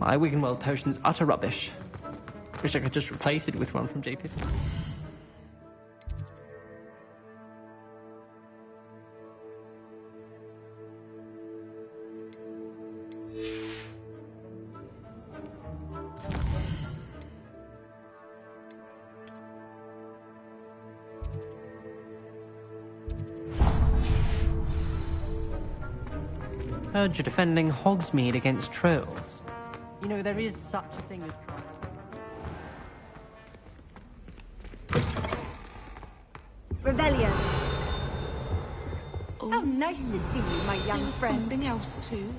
My Wiggenweld potion's utter rubbish. Wish I could just replace it with one from JP. Heard you're defending Hogsmeade against trolls. You know, there is such a thing as Revelio. Oh, How nice to see you, my young there friend. Something else too.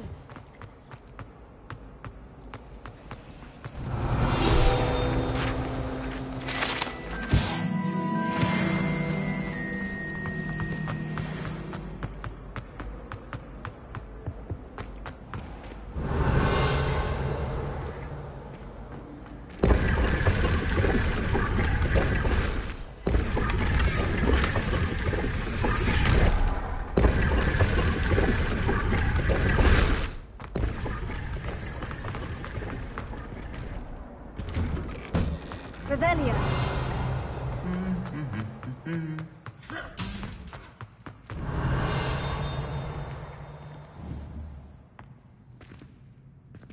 Revelio.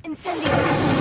Incendio.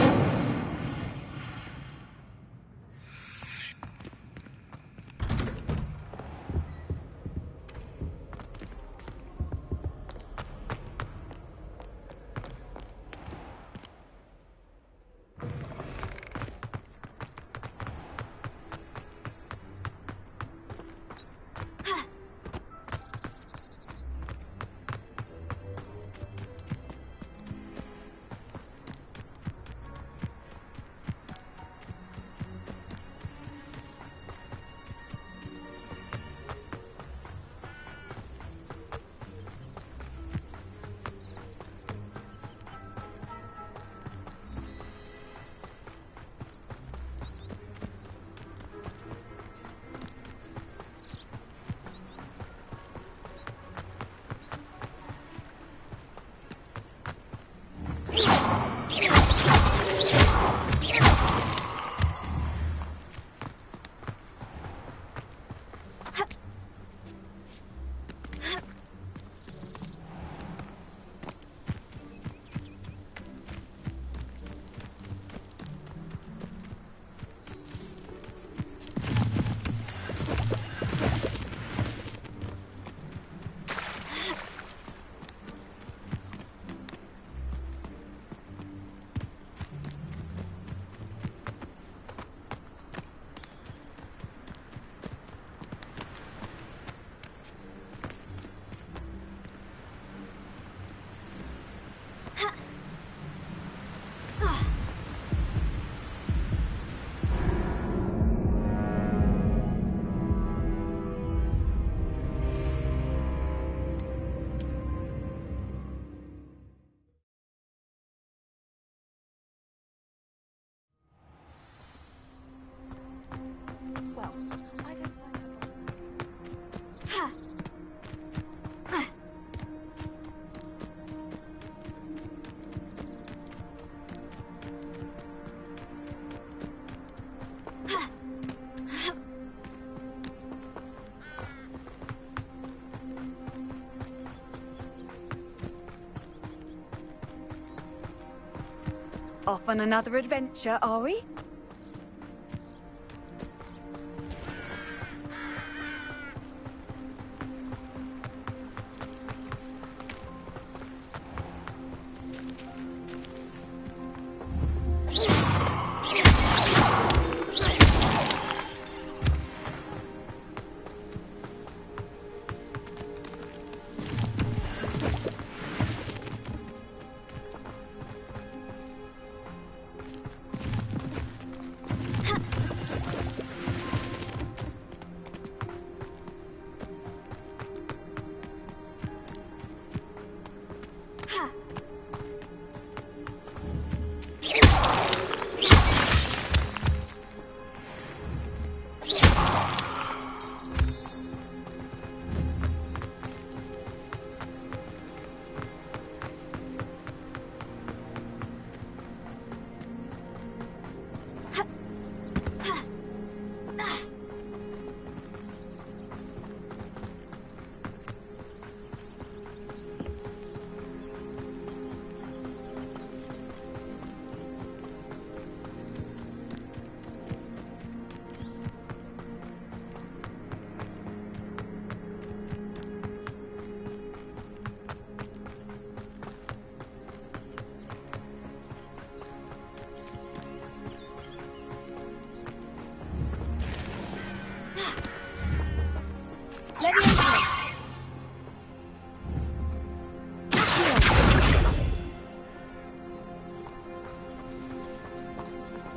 Off on another adventure, are we?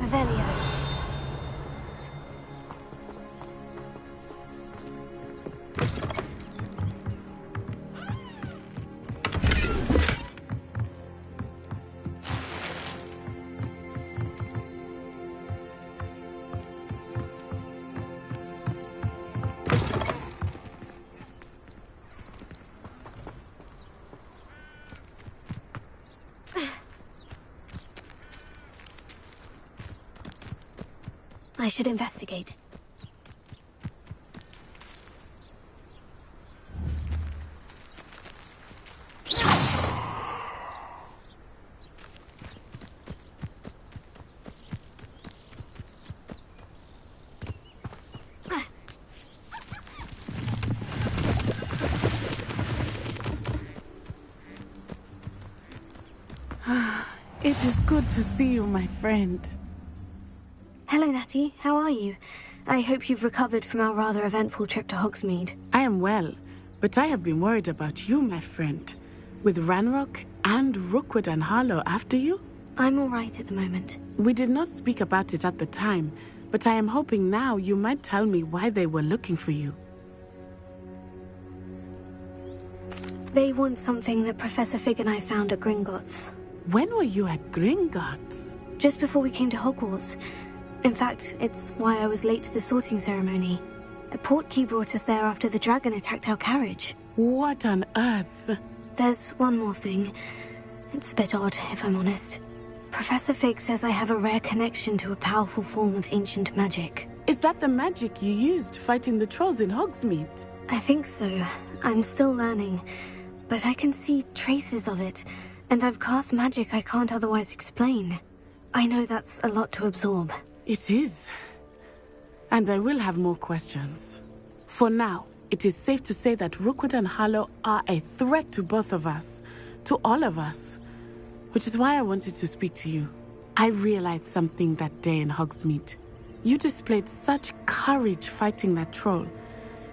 Revelio. I should investigate. It is good to see you, my friend. Hello, Natty. How are you? I hope you've recovered from our rather eventful trip to Hogsmeade. I am well, but I have been worried about you, my friend. With Ranrock and Rookwood and Harlow after you? I'm all right at the moment. We did not speak about it at the time, but I am hoping now you might tell me why they were looking for you. They want something that Professor Fig and I found at Gringotts. When were you at Gringotts? Just before we came to Hogwarts. In fact, it's why I was late to the sorting ceremony. A portkey brought us there after the dragon attacked our carriage. What on earth? There's one more thing. It's a bit odd, if I'm honest. Professor Fig says I have a rare connection to a powerful form of ancient magic. Is that the magic you used fighting the trolls in Hogsmeade? I think so. I'm still learning. But I can see traces of it, and I've cast magic I can't otherwise explain. I know that's a lot to absorb. It is. And I will have more questions. For now, it is safe to say that Rookwood and Harlow are a threat to both of us. To all of us. Which is why I wanted to speak to you. I realized something that day in Hogsmeade. You displayed such courage fighting that troll.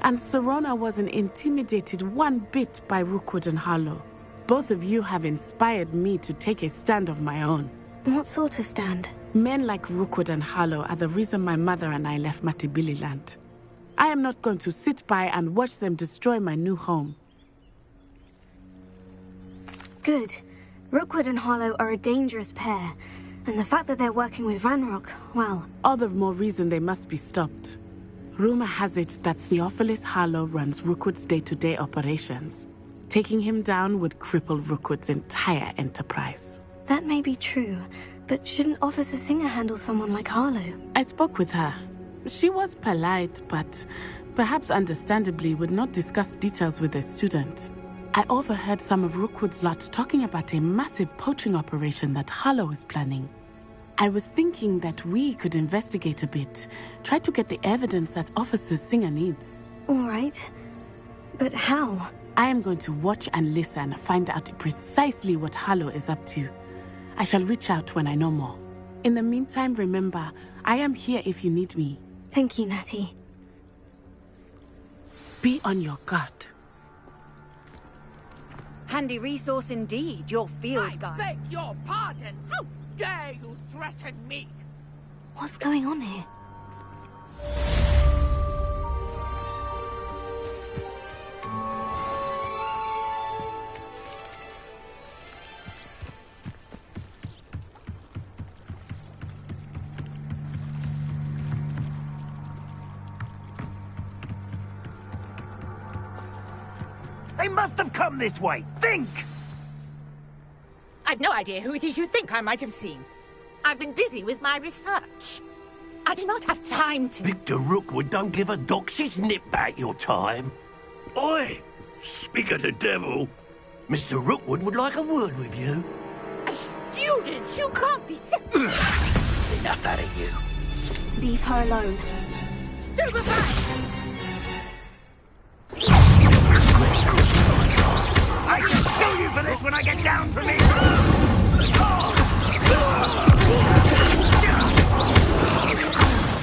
And Serona wasn't intimidated one bit by Rookwood and Harlow. Both of you have inspired me to take a stand of my own. What sort of stand? Men like Rookwood and Harlow are the reason my mother and I left Matabeleland. I am not going to sit by and watch them destroy my new home. Good. Rookwood and Harlow are a dangerous pair. And the fact that they're working with Ranrock, well... All the more reason they must be stopped. Rumor has it that Theophilus Harlow runs Rookwood's day-to-day operations. Taking him down would cripple Rookwood's entire enterprise. That may be true, but shouldn't Officer Singer handle someone like Harlow? I spoke with her. She was polite, but perhaps understandably would not discuss details with a student. I overheard some of Rookwood's lot talking about a massive poaching operation that Harlow is planning. I was thinking that we could investigate a bit. Try to get the evidence that Officer Singer needs. All right. But how? I am going to watch and listen, find out precisely what Harlow is up to. I shall reach out when I know more. In the meantime, remember, I am here if you need me. Thank you, Natty. Be on your guard. Handy resource indeed, your field guide. I beg your pardon. How dare you threaten me? What's going on here? They must have come this way. Think! I've no idea who it is you think I might have seen. I've been busy with my research. I do not have time to... Victor Rookwood don't give a doxy's nip back your time. Oi! Speak of the devil. Mr. Rookwood would like a word with you. A student? You can't be Enough out of you. Leave her alone. Stupefy! I shall kill you for this when I get down from here!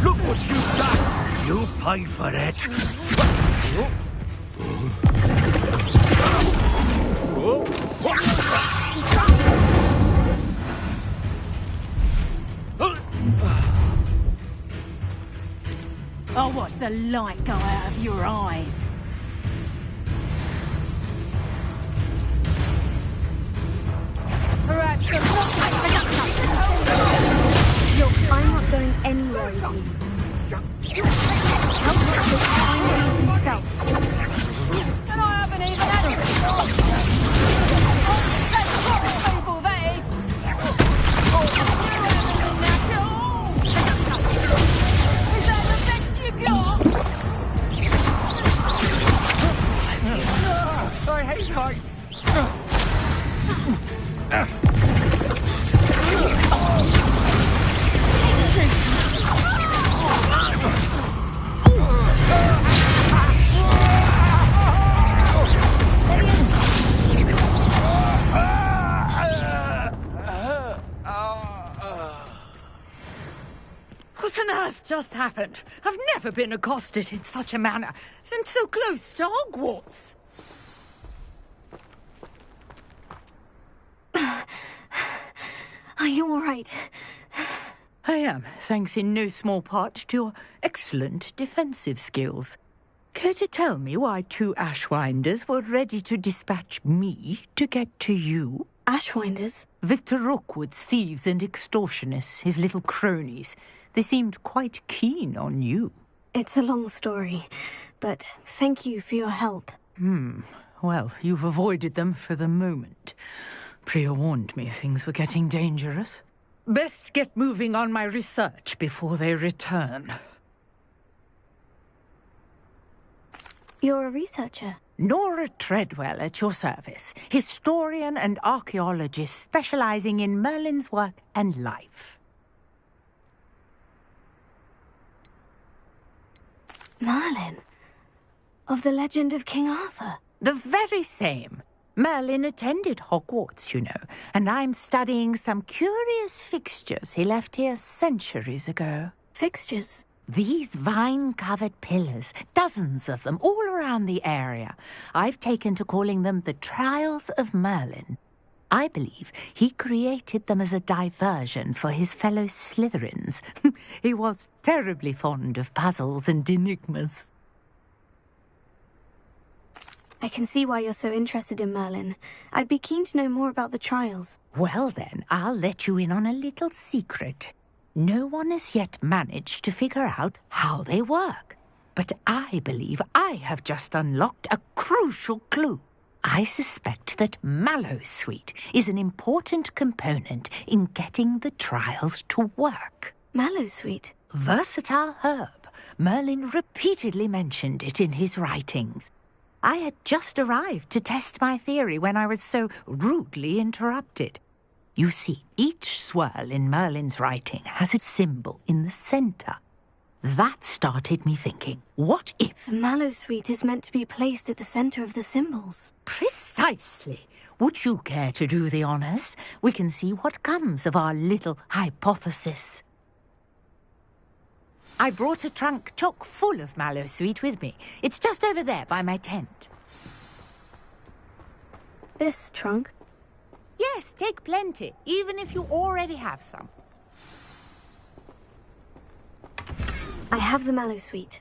Look what you've done! You'll pay for that. I'll watch the light go out of your eyes. Perhaps the I'm not going anywhere with you. Help Richard find me himself. And I haven't even had it. That's horrible, that is. Is that the best you got? I hate heights. What on earth just happened? I've never been accosted in such a manner, and so close to Hogwarts. Are you all right? I am, thanks in no small part to your excellent defensive skills. Care to tell me why two Ashwinders were ready to dispatch me to get to you? Ashwinders? Victor Rookwood's thieves and extortionists, his little cronies. They seemed quite keen on you. It's a long story, but thank you for your help. Well, you've avoided them for the moment. Priya warned me things were getting dangerous. Best get moving on my research before they return. You're a researcher? Nora Treadwell at your service, historian and archaeologist specializing in Merlin's work and life. Merlin? Of the legend of King Arthur? The very same. Merlin attended Hogwarts, you know, and I'm studying some curious fixtures he left here centuries ago. Fixtures? These vine-covered pillars, dozens of them, all around the area. I've taken to calling them the Trials of Merlin. I believe he created them as a diversion for his fellow Slytherins. He was terribly fond of puzzles and enigmas. I can see why you're so interested in Merlin. I'd be keen to know more about the trials. Well then, I'll let you in on a little secret. No one has yet managed to figure out how they work. But I believe I have just unlocked a crucial clue. I suspect that Mallowsweet is an important component in getting the trials to work. Mallowsweet? Versatile herb. Merlin repeatedly mentioned it in his writings. I had just arrived to test my theory when I was so rudely interrupted. You see, each swirl in Merlin's writing has its symbol in the center. That started me thinking, what if... The Mallowsweet is meant to be placed at the center of the symbols. Precisely. Would you care to do the honors? We can see what comes of our little hypothesis. I brought a trunk chock full of Mallowsweet with me. It's just over there by my tent. This trunk? Yes, take plenty, even if you already have some. I have the Mallowsweet.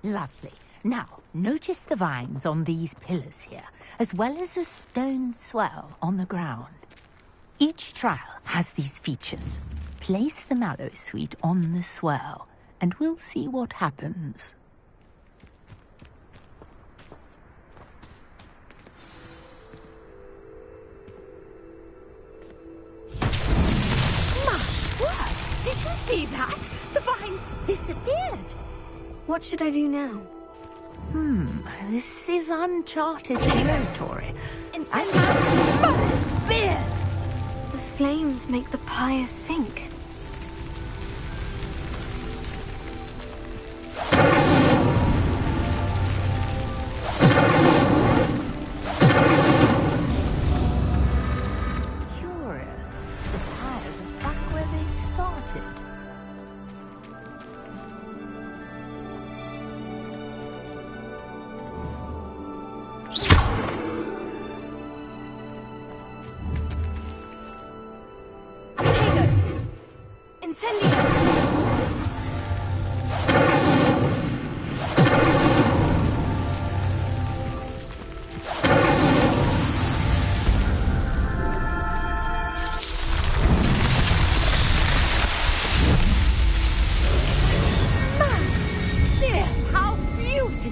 Lovely. Now, notice the vines on these pillars here, as well as a stone swell on the ground. Each trial has these features. Place the Mallowsweet on the swell, and we'll see what happens. Did you see that? The vines disappeared. What should I do now? This is uncharted territory. Incendio! Merlin's beard! The flames make the pyre sink. Curious. The pyres are back where they started. How beautiful!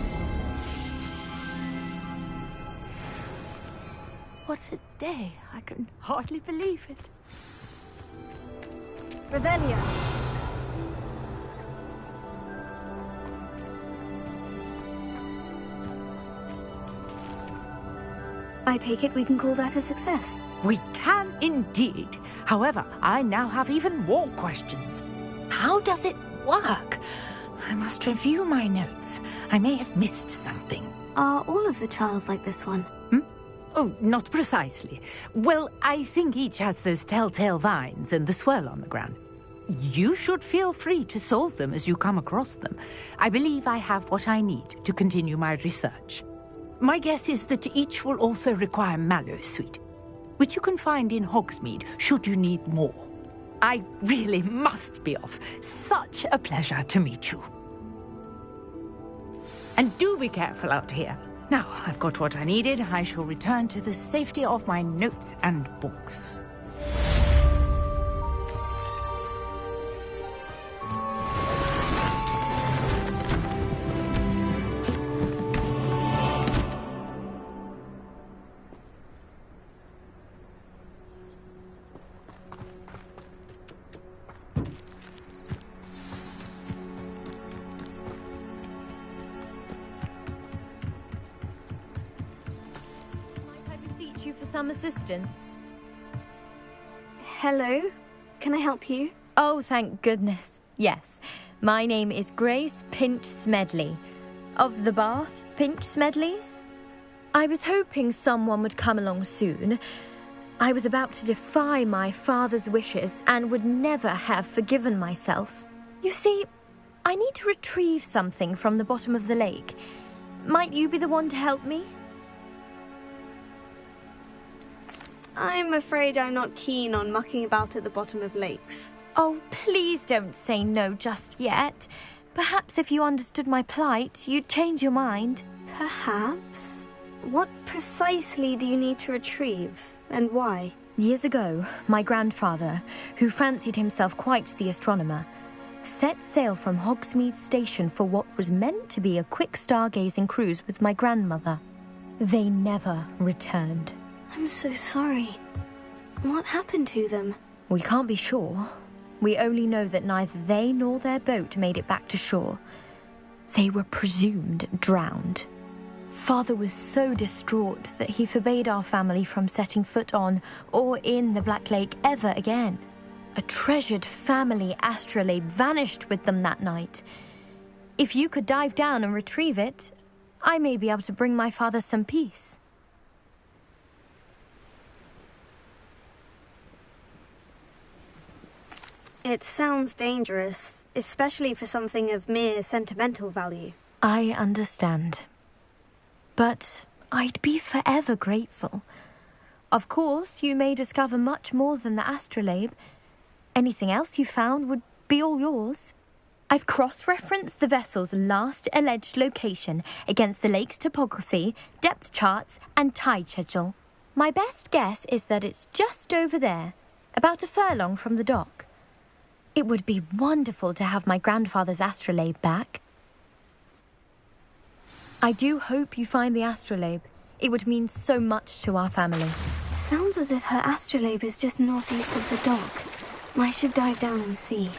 What a day. I can hardly believe it. Revelio. I take it we can call that a success. We can indeed. However, I now have even more questions. How does it work? I must review my notes. I may have missed something. Are all of the trials like this one? Oh, not precisely. Well, I think each has those telltale vines and the swirl on the ground. You should feel free to solve them as you come across them. I believe I have what I need to continue my research. My guess is that each will also require Mallowsweet, which you can find in Hogsmeade should you need more. I really must be off. Such a pleasure to meet you. And do be careful out here. Now, I've got what I needed. I shall return to the safety of my notes and books. For some assistance. Hello? Can I help you? Oh, thank goodness. Yes. My name is Grace Pinch Smedley. Of the Bath Pinch Smedleys? I was hoping someone would come along soon. I was about to defy my father's wishes and would never have forgiven myself. You see, I need to retrieve something from the bottom of the lake. Might you be the one to help me? I'm afraid I'm not keen on mucking about at the bottom of lakes. Oh, please don't say no just yet. Perhaps if you understood my plight, you'd change your mind. Perhaps? What precisely do you need to retrieve, and why? Years ago, my grandfather, who fancied himself quite the astronomer, set sail from Hogsmeade Station for what was meant to be a quick stargazing cruise with my grandmother. They never returned. I'm so sorry. What happened to them? We can't be sure. We only know that neither they nor their boat made it back to shore. They were presumed drowned. Father was so distraught that he forbade our family from setting foot on or in the Black Lake ever again. A treasured family astrolabe vanished with them that night. If you could dive down and retrieve it, I may be able to bring my father some peace. It sounds dangerous, especially for something of mere sentimental value. I understand. But I'd be forever grateful. Of course, you may discover much more than the astrolabe. Anything else you found would be all yours. I've cross-referenced the vessel's last alleged location against the lake's topography, depth charts, and tide schedule. My best guess is that it's just over there, about a furlong from the dock. It would be wonderful to have my grandfather's astrolabe back. I do hope you find the astrolabe. It would mean so much to our family. It sounds as if her astrolabe is just northeast of the dock. I should dive down and see.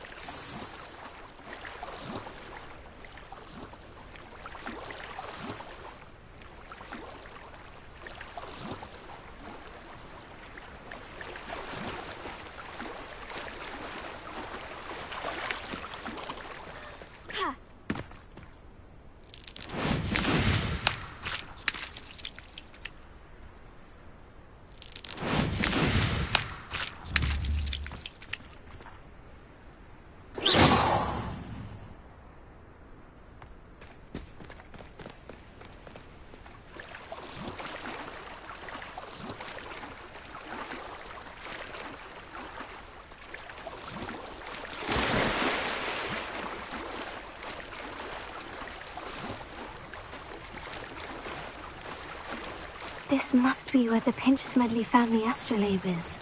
This must be where the Pinch Smedley family astrolabe is.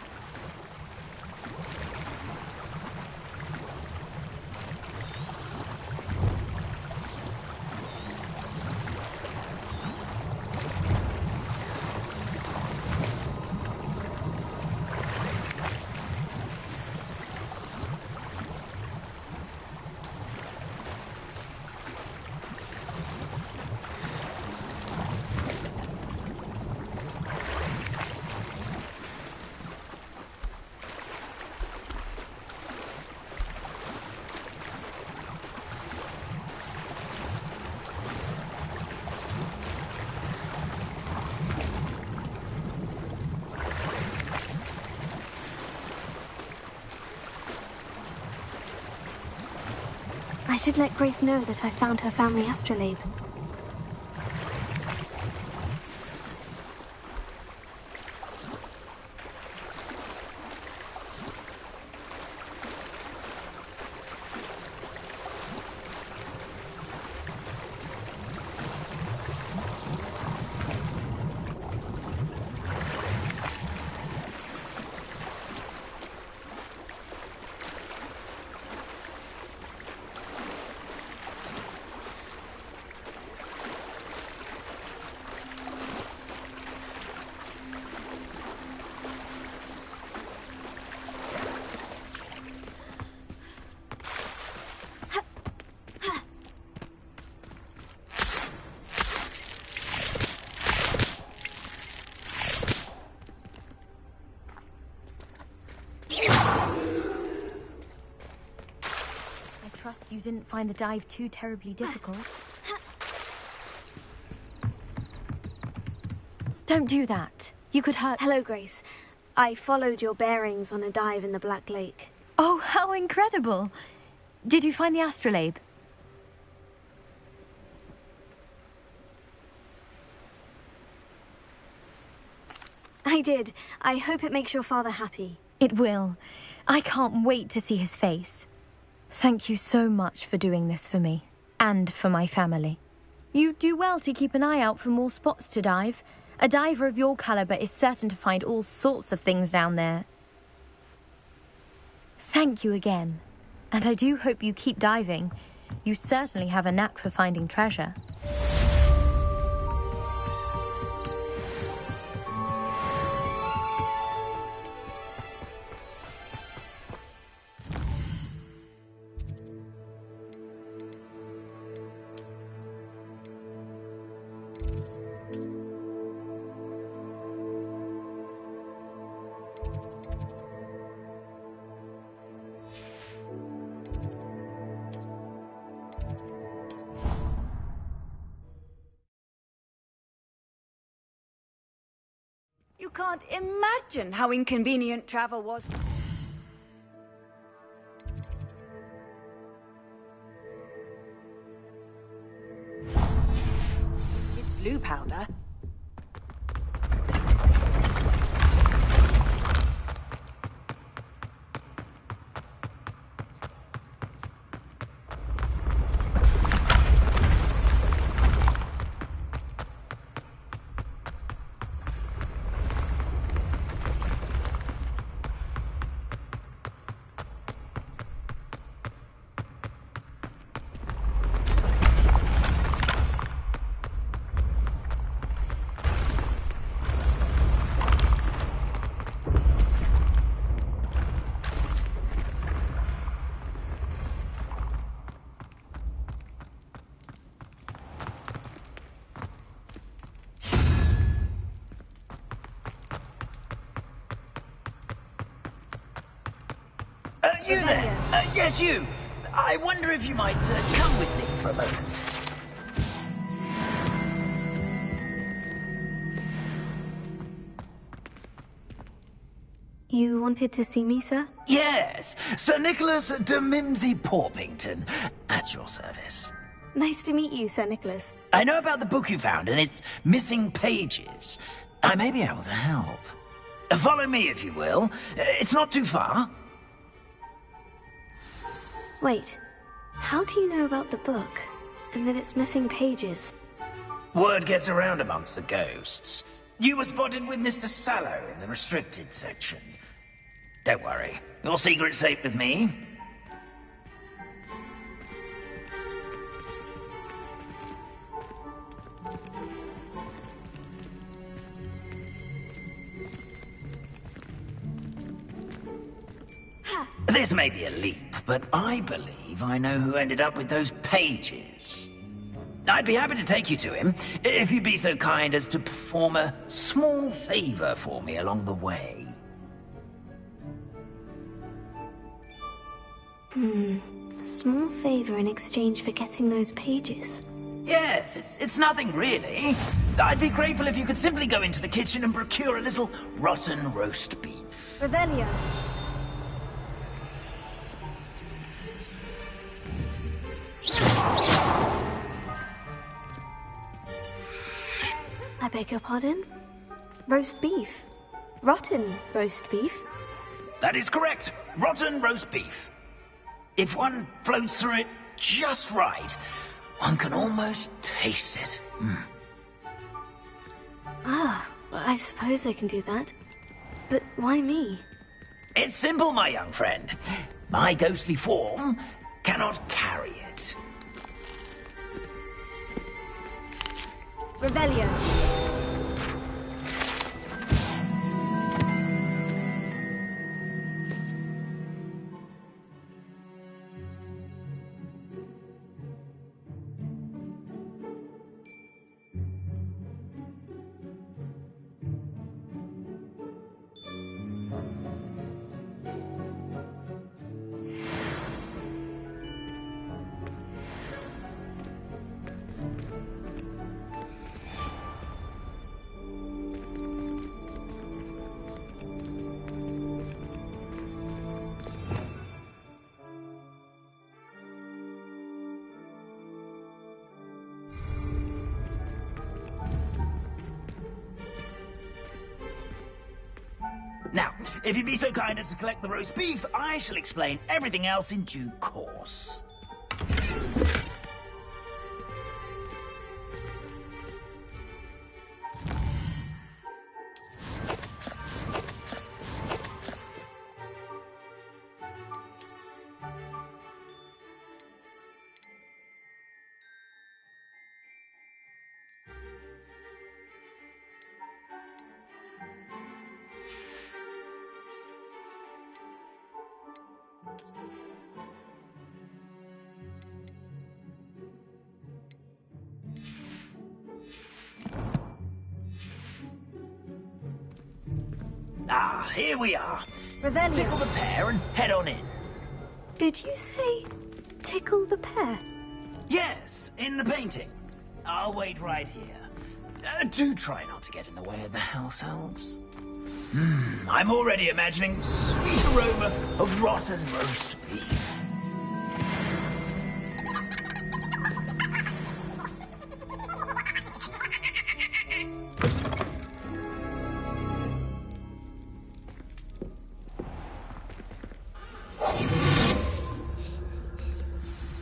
I should let Grace know that I found her family astrolabe. You didn't find the dive too terribly difficult. Don't do that. You could hurt... Hello, Grace. I followed your bearings on a dive in the Black Lake. Oh, how incredible! Did you find the astrolabe? I did. I hope it makes your father happy. It will. I can't wait to see his face. Thank you so much for doing this for me, and for my family. You do well to keep an eye out for more spots to dive. A diver of your caliber is certain to find all sorts of things down there. Thank you again, and I do hope you keep diving. You certainly have a knack for finding treasure. can't imagine how inconvenient travel was. Flu powder. You there? Yes, you. I wonder if you might come with me for a moment. You wanted to see me, sir? Yes, Sir Nicholas de Mimsy Porpington, at your service. Nice to meet you, Sir Nicholas. I know about the book you found and its missing pages. I may be able to help. Follow me, if you will. It's not too far. Wait, how do you know about the book? And that it's missing pages? Word gets around amongst the ghosts. You were spotted with Mr. Sallow in the restricted section. Don't worry, your secret's safe with me. This may be a leap, but I believe I know who ended up with those pages. I'd be happy to take you to him, if you'd be so kind as to perform a small favor for me along the way. Small favor in exchange for getting those pages. Yes, it's nothing really. I'd be grateful if you could simply go into the kitchen and procure a little rotten roast beef. Revelio. I beg your pardon? Roast beef? Rotten roast beef? That is correct. Rotten roast beef. If one floats through it just right, one can almost taste it. I suppose I can do that. But why me? It's simple, my young friend. My ghostly form cannot carry it. Revelio. Now, if you'd be so kind as to collect the roast beef, I shall explain everything else in due course. Ah, here we are. Revelio. Tickle the pear and head on in. Did you say tickle the pear? Yes, in the painting. I'll wait right here. Do try not to get in the way of the house elves. I'm already imagining the sweet aroma of rotten roast beef.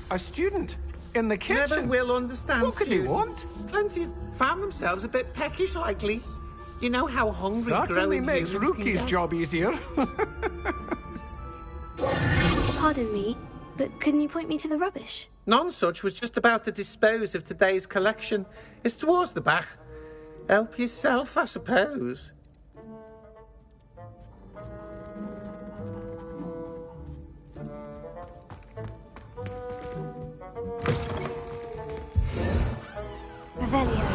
A student in the kitchen. Never will understand. What could you students. want? Plenty have found themselves a bit peckish lately. You know how hungry Certainly growing makes humans can Rookie's get. job easier. Pardon me, but couldn't you point me to the rubbish? None such was just about to dispose of today's collection. It's towards the back. Help yourself, I suppose. Revelio.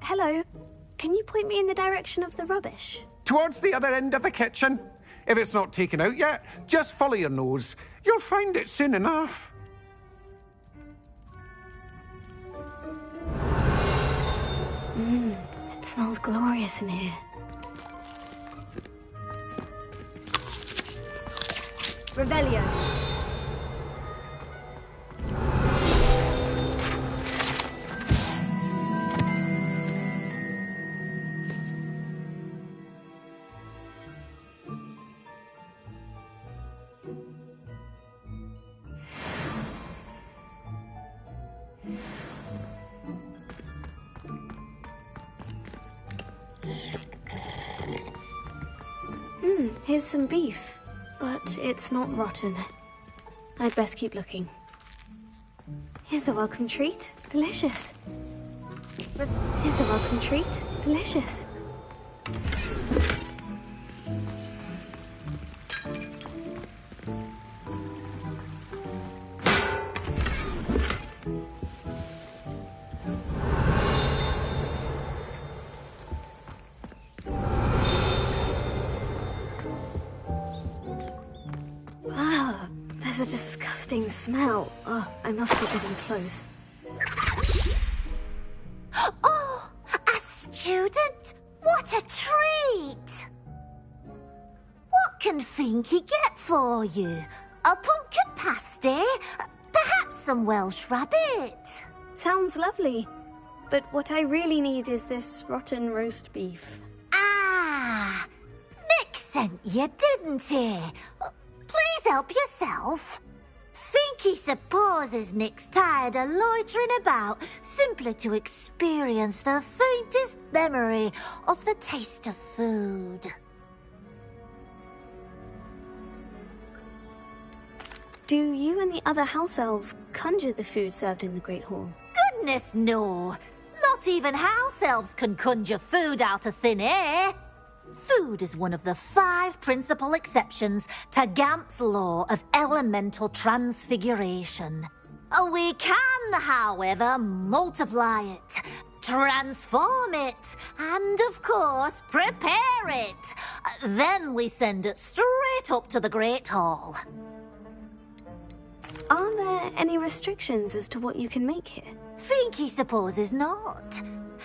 Hello. Can you point me in the direction of the rubbish? Towards the other end of the kitchen. If it's not taken out yet, just follow your nose. You'll find it soon enough. It smells glorious in here. Revelio. Here's some beef, but it's not rotten. I'd best keep looking. Here's a welcome treat. Delicious. Here's a welcome treat. Delicious. Ah, there's a disgusting smell. Oh, I must be getting close. Oh, a student? What a treat! What can Finky get for you? A pumpkin pasty? Perhaps some Welsh rabbit? Sounds lovely. But what I really need is this rotten roast beef. Ah, Nick sent you, didn't he? Please help yourself. Finky supposes Nick's tired of loitering about simply to experience the faintest memory of the taste of food. Do you and the other house elves conjure the food served in the Great Hall? Goodness, no. Not even house elves can conjure food out of thin air. Food is one of the 5 principal exceptions to Gamp's law of elemental transfiguration. We can, however, multiply it, transform it, and, of course, prepare it. Then we send it straight up to the Great Hall. Are there any restrictions as to what you can make here? Finky supposes not.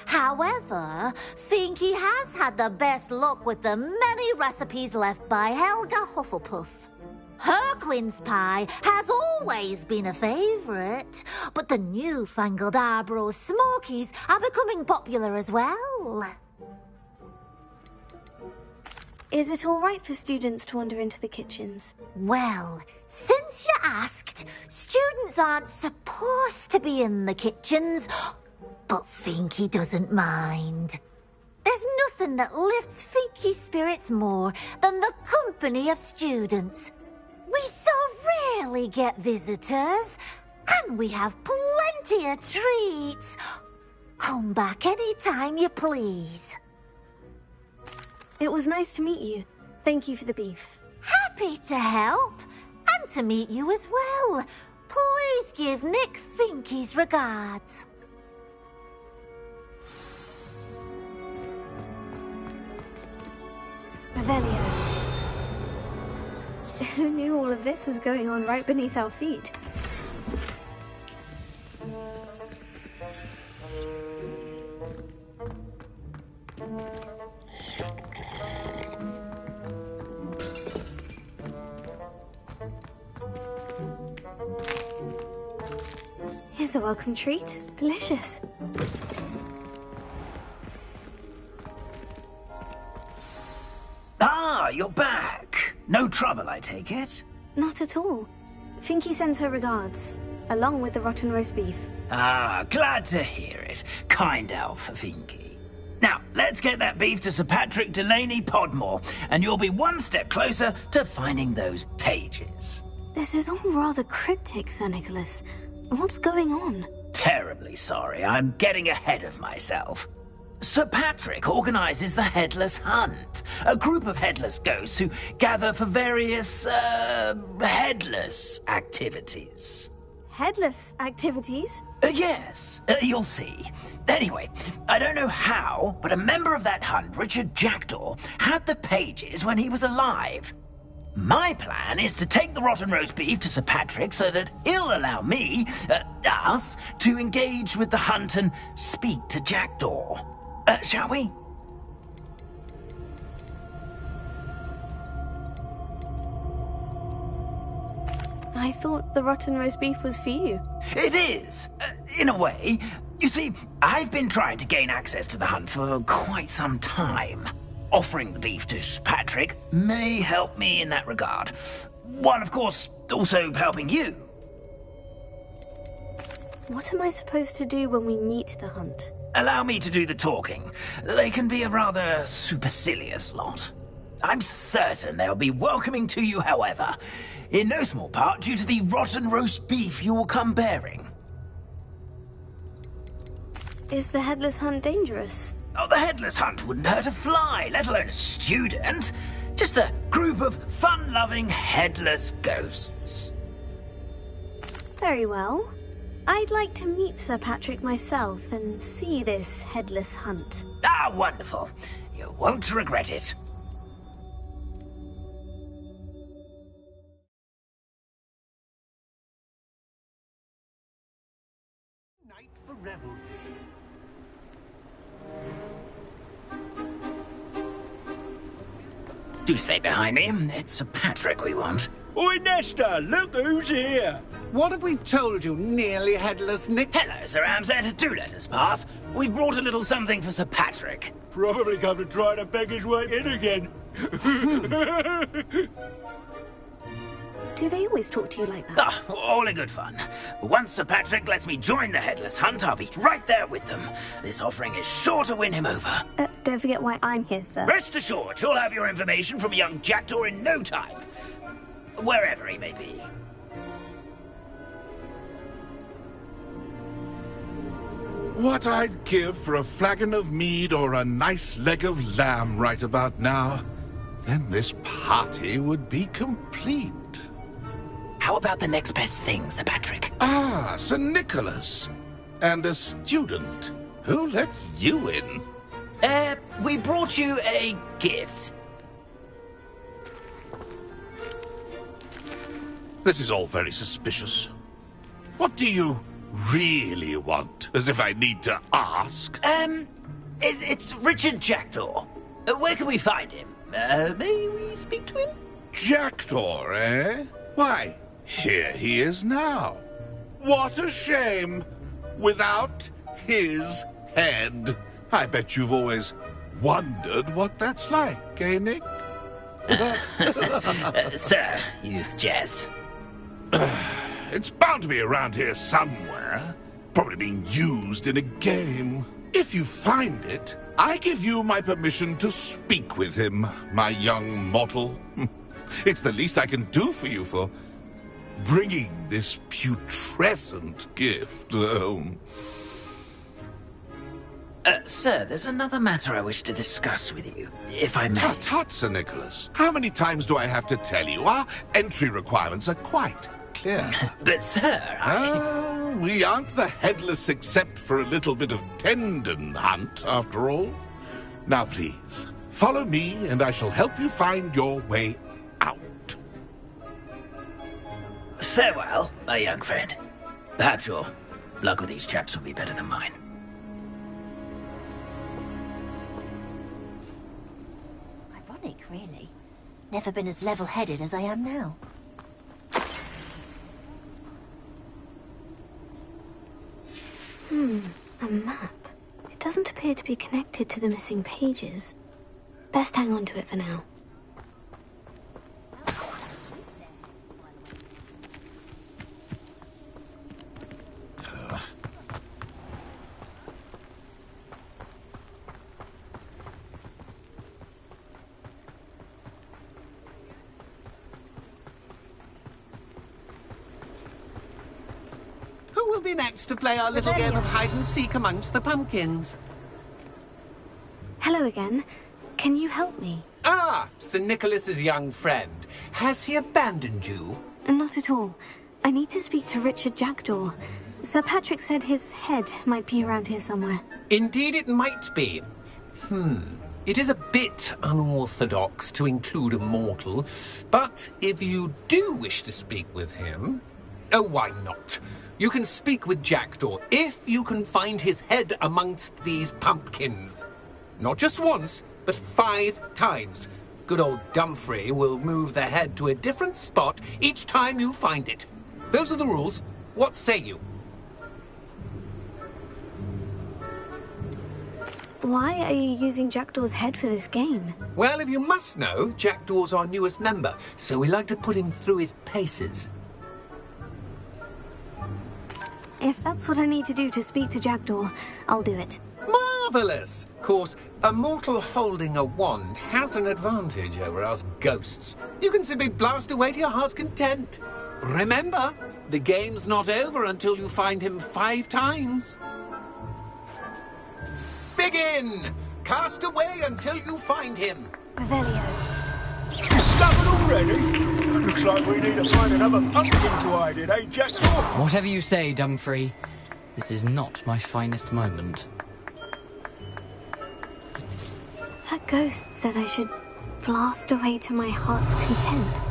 However, Finky has had the best luck with the many recipes left by Helga Hufflepuff. Her quince pie has always been a favourite, but the newfangled Arbroath Smokies are becoming popular as well. Is it all right for students to wander into the kitchens? Well, since you asked, students aren't supposed to be in the kitchens, but Finky doesn't mind. There's nothing that lifts Finky's spirits more than the company of students. We so rarely get visitors, and we have plenty of treats. Come back any time you please. It was nice to meet you. Thank you for the beef. Happy to help, and to meet you as well. Please give Nick Finky's regards. Revelio. Who knew all of this was going on right beneath our feet? Here's a welcome treat. Delicious. Ah, you're back. No trouble, I take it? Not at all. Finky sends her regards, along with the rotten roast beef. Ah, glad to hear it. Kind elf, Finky. Now, let's get that beef to Sir Patrick Delaney Podmore, and you'll be one step closer to finding those pages. This is all rather cryptic, Sir Nicholas. What's going on? Terribly sorry, I'm getting ahead of myself. Sir Patrick organises the Headless Hunt, a group of headless ghosts who gather for various, headless activities. Headless activities? Yes, you'll see. Anyway, I don't know how, but a member of that hunt, Richard Jackdaw, had the pages when he was alive. My plan is to take the rotten roast beef to Sir Patrick so that he'll allow me, us, to engage with the hunt and speak to Jackdaw. Shall we? I thought the rotten roast beef was for you. It is, in a way. You see, I've been trying to gain access to the hunt for quite some time. Offering the beef to Sir Patrick may help me in that regard. While, of course, also helping you. What am I supposed to do when we meet the hunt? Allow me to do the talking. They can be a rather supercilious lot. I'm certain they'll be welcoming to you, however, in no small part due to the rotten roast beef you will come bearing. Is the Headless Hunt dangerous? Oh, the Headless Hunt wouldn't hurt a fly, let alone a student. Just a group of fun-loving headless ghosts. Very well. I'd like to meet Sir Patrick myself and see this Headless Hunt. Ah, wonderful. You won't regret it. Night for revelry. Do stay behind me. It's Sir Patrick we want. Oi, Nesta, look who's here. What have we told you, nearly headless Nick? Hello, Sir Ramsay. Do let us pass. We've brought a little something for Sir Patrick. Probably come to try to beg his way in again. Do they always talk to you like that? Ah, all in good fun. Once Sir Patrick lets me join the Headless Hunt, I'll be right there with them. This offering is sure to win him over. Don't forget why I'm here, sir. Rest assured, you'll have your information from a young Jackdaw in no time. Wherever he may be. What I'd give for a flagon of mead or a nice leg of lamb right about now. Then this party would be complete. How about the next best thing, Sir Patrick? Ah, Sir Nicholas. And a student. Who let you in? We brought you a gift. This is all very suspicious. What do you really want? As if I need to ask. It's Richard Jackdaw. Where can we find him? May we speak to him? Jackdaw, eh? Why, here he is now. What a shame. Without his head. I bet you've always wondered what that's like, eh, Nick? Sir, you jest. It's bound to be around here somewhere. Probably being used in a game. If you find it, I give you my permission to speak with him, my young mortal. It's the least I can do for you for bringing this putrescent gift home. Sir, there's another matter I wish to discuss with you, if I may. Tut, tut, Sir Nicholas. How many times do I have to tell you? Our entry requirements are quite clear. But, sir, we aren't the headless except for a little bit of tendon hunt, after all. Now, please, follow me, and I shall help you find your way out. Farewell, my young friend. Perhaps your luck with these chaps will be better than mine. Ironic, really. Never been as level-headed as I am now. A map. It doesn't appear to be connected to the missing pages. Best hang on to it for now. Who will be next to play our little game of hide-and-seek amongst the pumpkins? Hello again. Can you help me? Ah, Sir Nicholas's young friend. Has he abandoned you? Not at all. I need to speak to Richard Jackdaw. Sir Patrick said his head might be around here somewhere. Indeed it might be. It is a bit unorthodox to include a mortal, but if you do wish to speak with him... Oh, why not? You can speak with Jackdaw if you can find his head amongst these pumpkins. Not just once, but 5 times. Good old Dumfrey will move the head to a different spot each time you find it. Those are the rules. What say you? Why are you using Jackdaw's head for this game? Well, if you must know, Jackdaw's our newest member, so we like to put him through his paces. If that's what I need to do to speak to Jackdaw, I'll do it. Marvellous! Of course, a mortal holding a wand has an advantage over us ghosts. You can simply blast away to your heart's content. Remember, the game's not over until you find him 5 times. Begin! Cast away until you find him. Revelio. Discovered already? Looks like we need to find another pumpkin to hide in, eh, Jackdaw? Whatever you say, Dumfrey. This is not my finest moment. That ghost said I should blast away to my heart's content.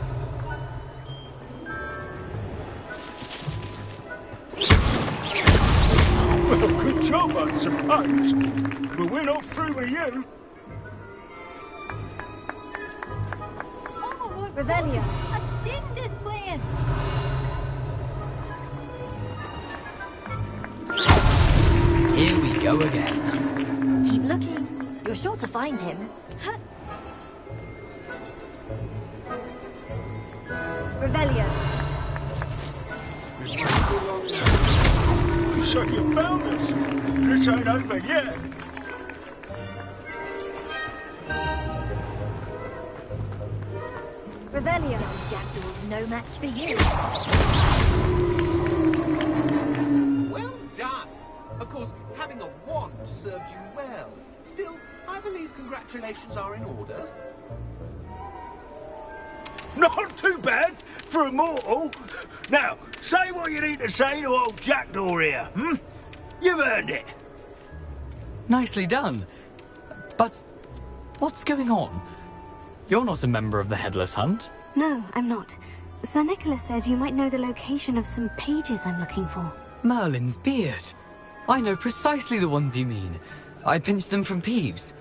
Well, good job, I suppose. But we're not through with you. Revelio. A sting is playing. Here we go again. Keep looking. You're sure to find him. Revelio. So you found us. This ain't over yet. Revelio. Jackdaw's no match for you. Well done. Of course, having a wand served you well. Still, I believe congratulations are in order. Not too bad for a mortal. Now, say what you need to say to old Jackdaw here, You've earned it. Nicely done. But what's going on? You're not a member of the Headless Hunt. No, I'm not. Sir Nicholas said you might know the location of some pages I'm looking for. Merlin's beard. I know precisely the ones you mean. I pinched them from Peeves.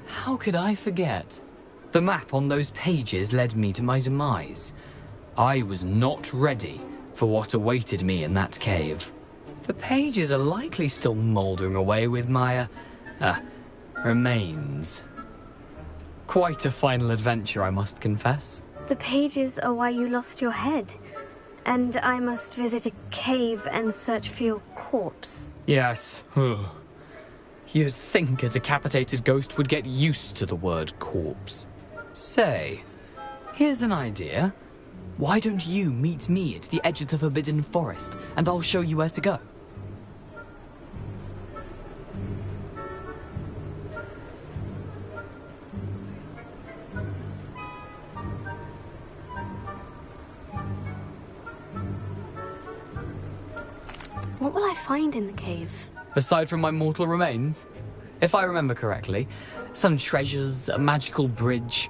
How could I forget? The map on those pages led me to my demise. I was not ready for what awaited me in that cave. The pages are likely still mouldering away with my, remains. Quite a final adventure, I must confess. The pages are why you lost your head. And I must visit a cave and search for your corpse. Yes. You'd think a decapitated ghost would get used to the word corpse. Say, here's an idea. Why don't you meet me at the edge of the Forbidden Forest, and I'll show you where to go? What will I find in the cave? Aside from my mortal remains? If I remember correctly, some treasures, a magical bridge.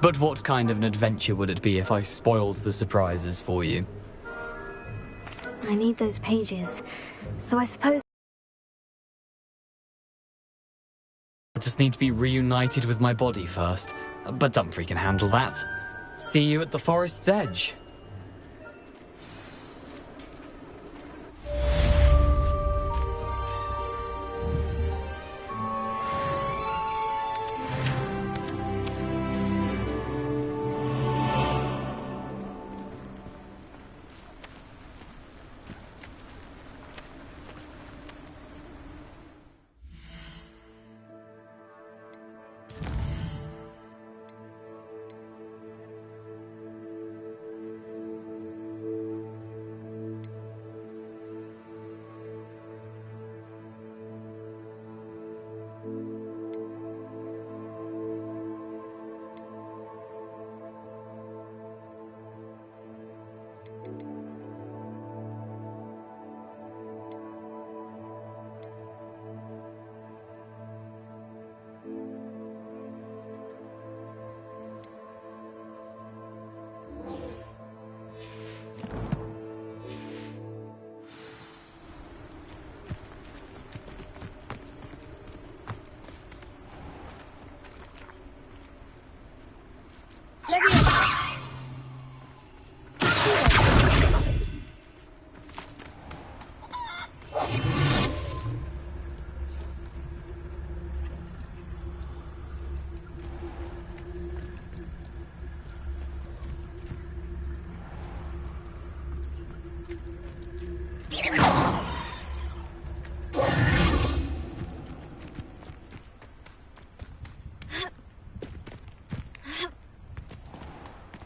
But what kind of an adventure would it be if I spoiled the surprises for you? I need those pages. So I suppose... I just need to be reunited with my body first. But Dumfries can handle that. See you at the forest's edge.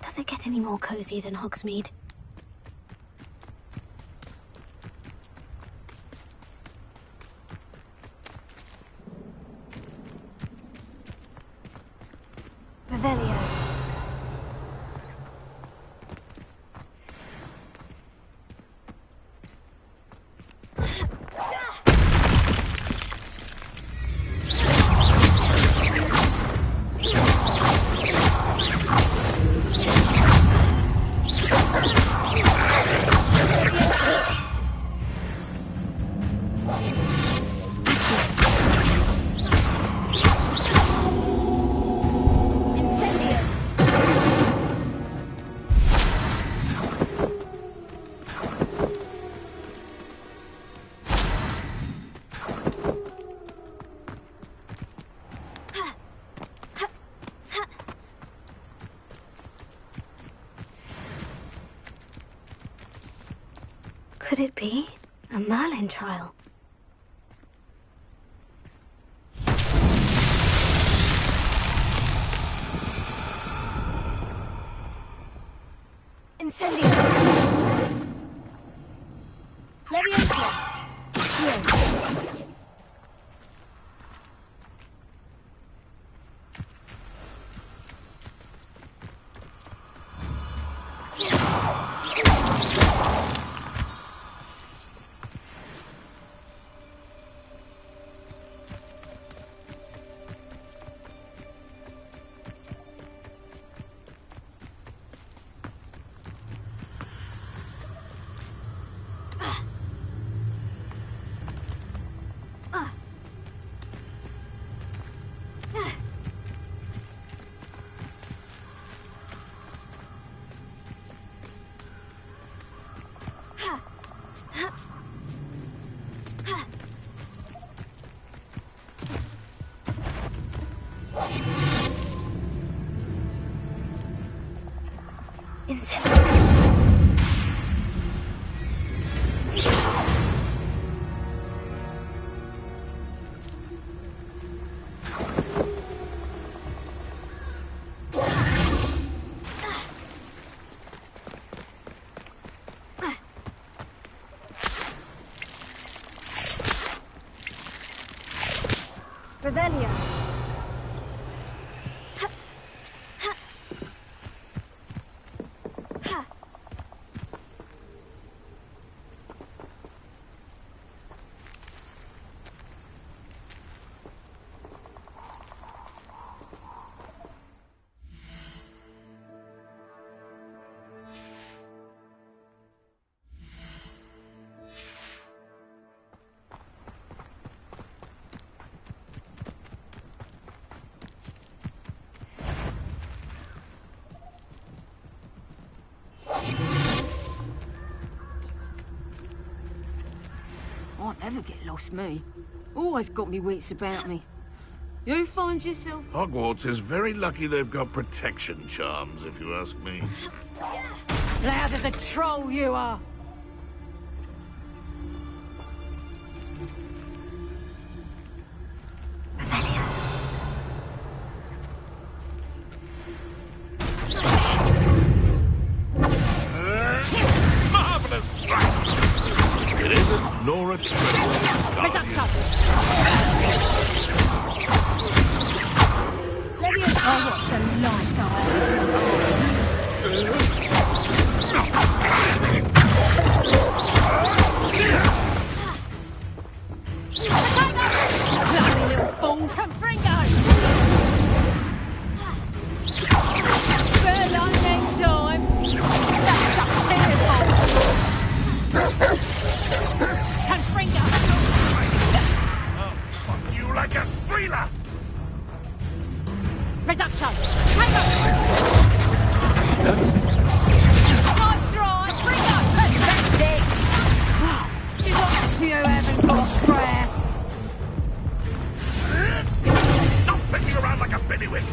Does it get any more cozy than Hogsmeade? Revelio. Could it be a Merlin trial? Incendio! Leviosa! Here. Revelio. Can't never get lost, me. Always got me wits about me. You find yourself... Hogwarts is very lucky they've got protection charms, if you ask me. Loud as a troll you are! Marvellous! It isn't Nora Treadwell's guardian. Oh, what's the light Bloody little fool, Confringo! Better luck next time! That's just terrible! Confringo! I'll fuck you like a streeler! Reduction! Hang on! Nice try! Bring up! Fantastic! You look you haven't got prayer! Stop fetching around like a billywig!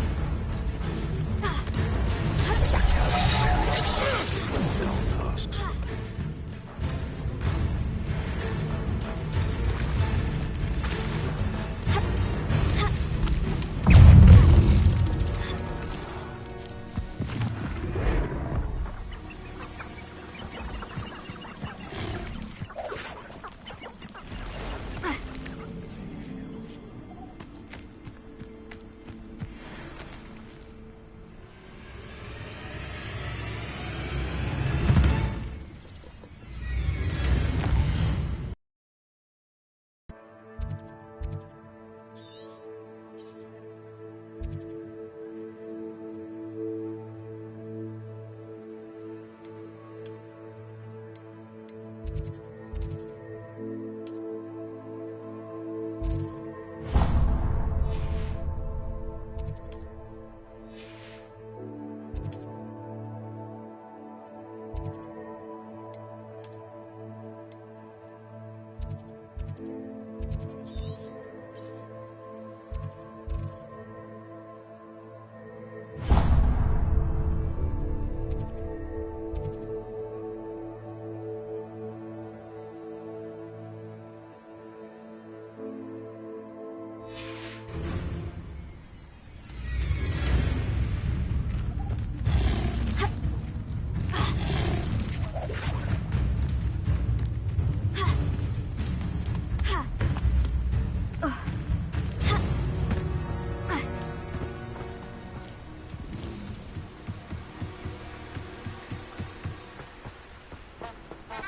Tasks.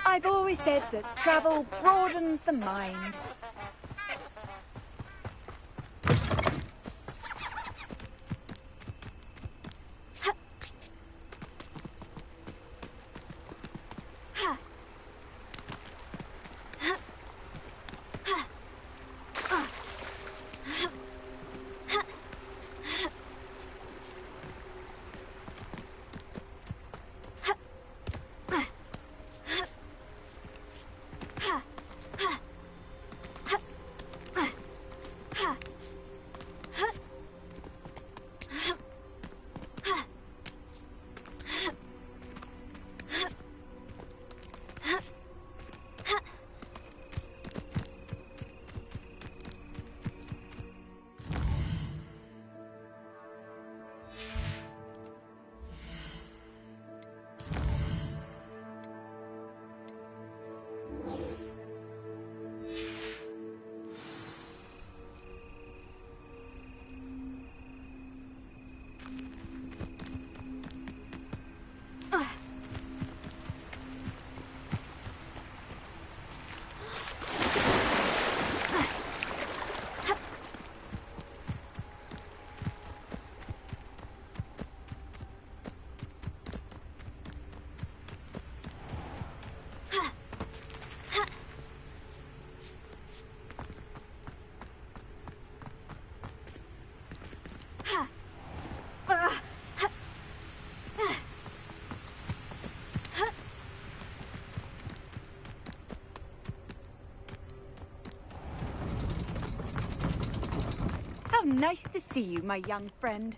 I've always said that travel broadens the mind. nice to see you, my young friend.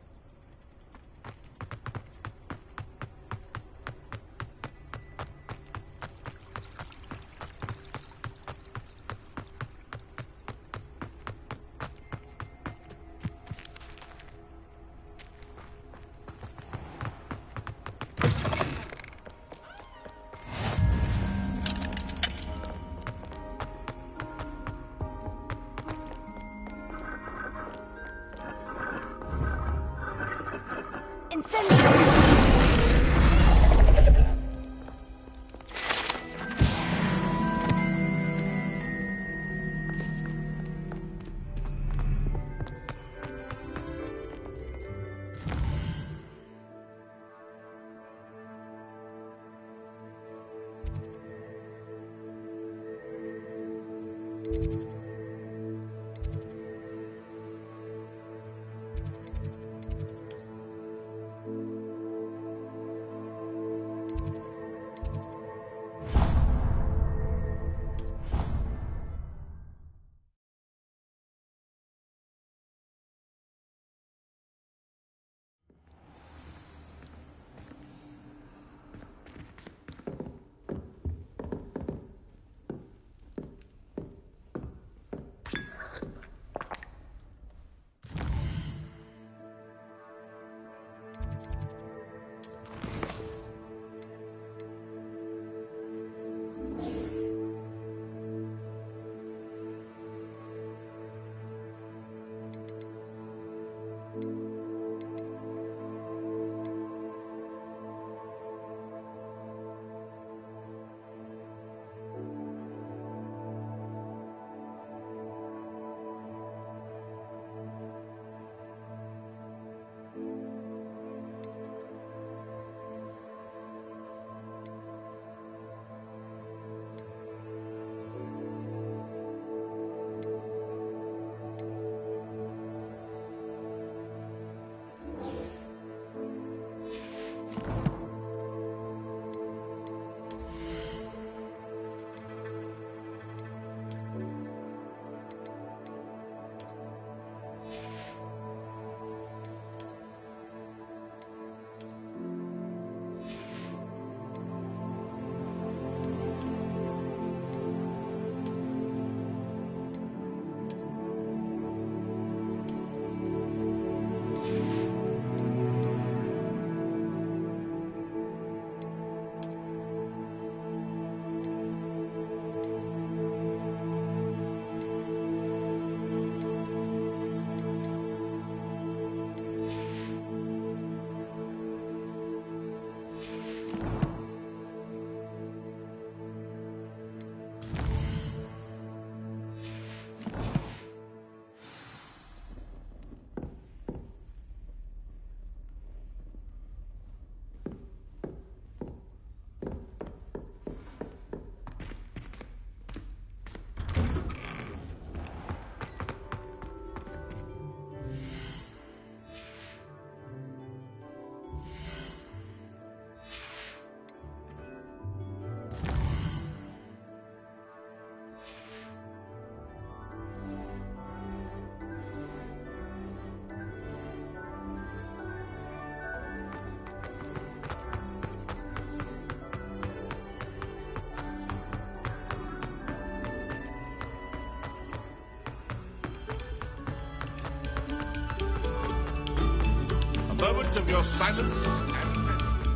Moment of your silence and attention.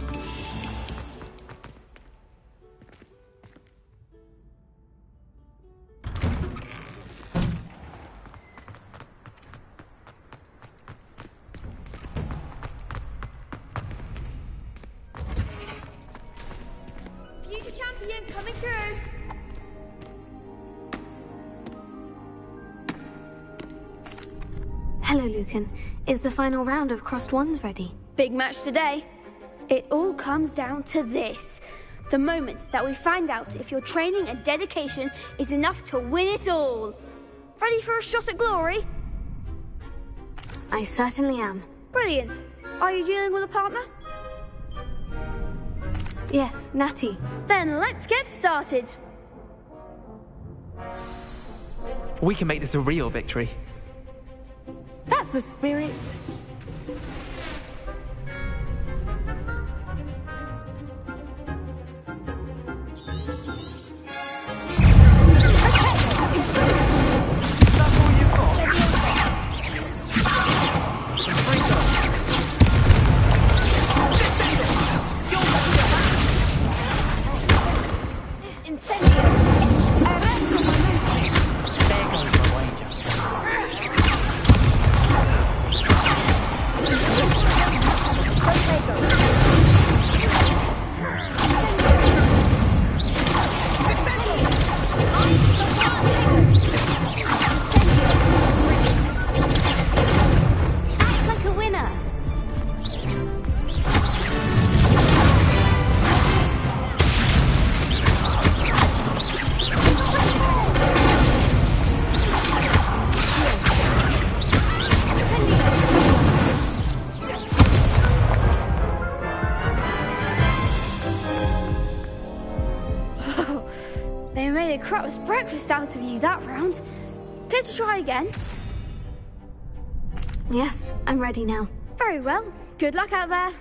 Future champion coming through. Hello, Lucan. Is the final round of Crossed Wands ready? Big match today. It all comes down to this. The moment that we find out if your training and dedication is enough to win it all. Ready for a shot at glory? I certainly am. Brilliant. Are you dealing with a partner? Yes, Natty. Then let's get started. We can make this a real victory. That's the spirit. Crap's breakfast out of you that round. Care to try again? Yes, I'm ready now. Very well. Good luck out there.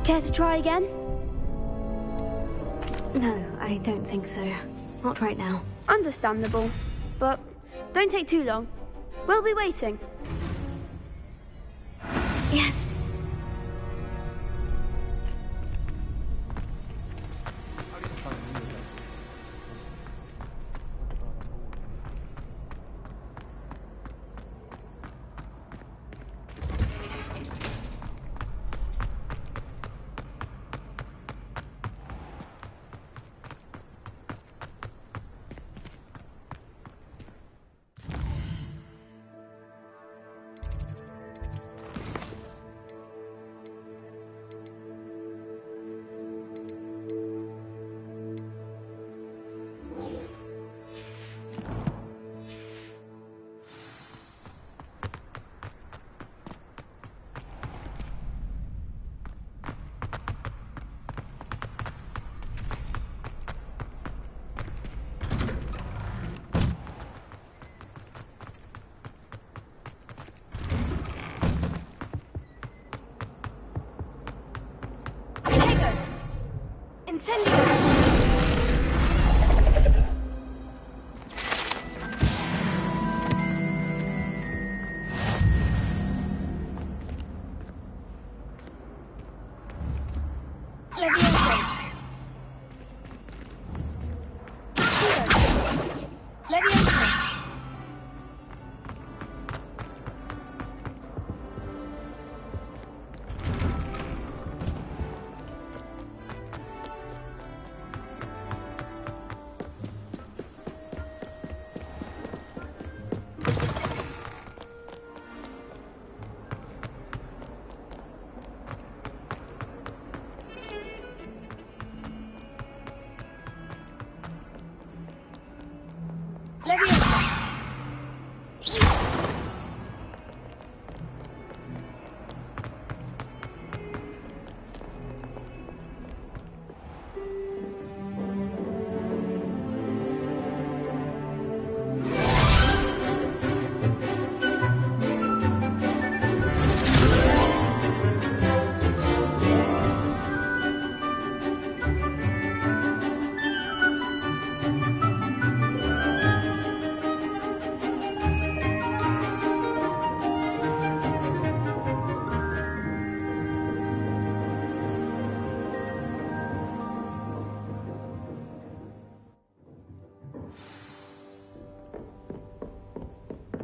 Care to try again? No, I don't think so. Not right now. Understandable. But don't take too long. We'll be waiting. Yes.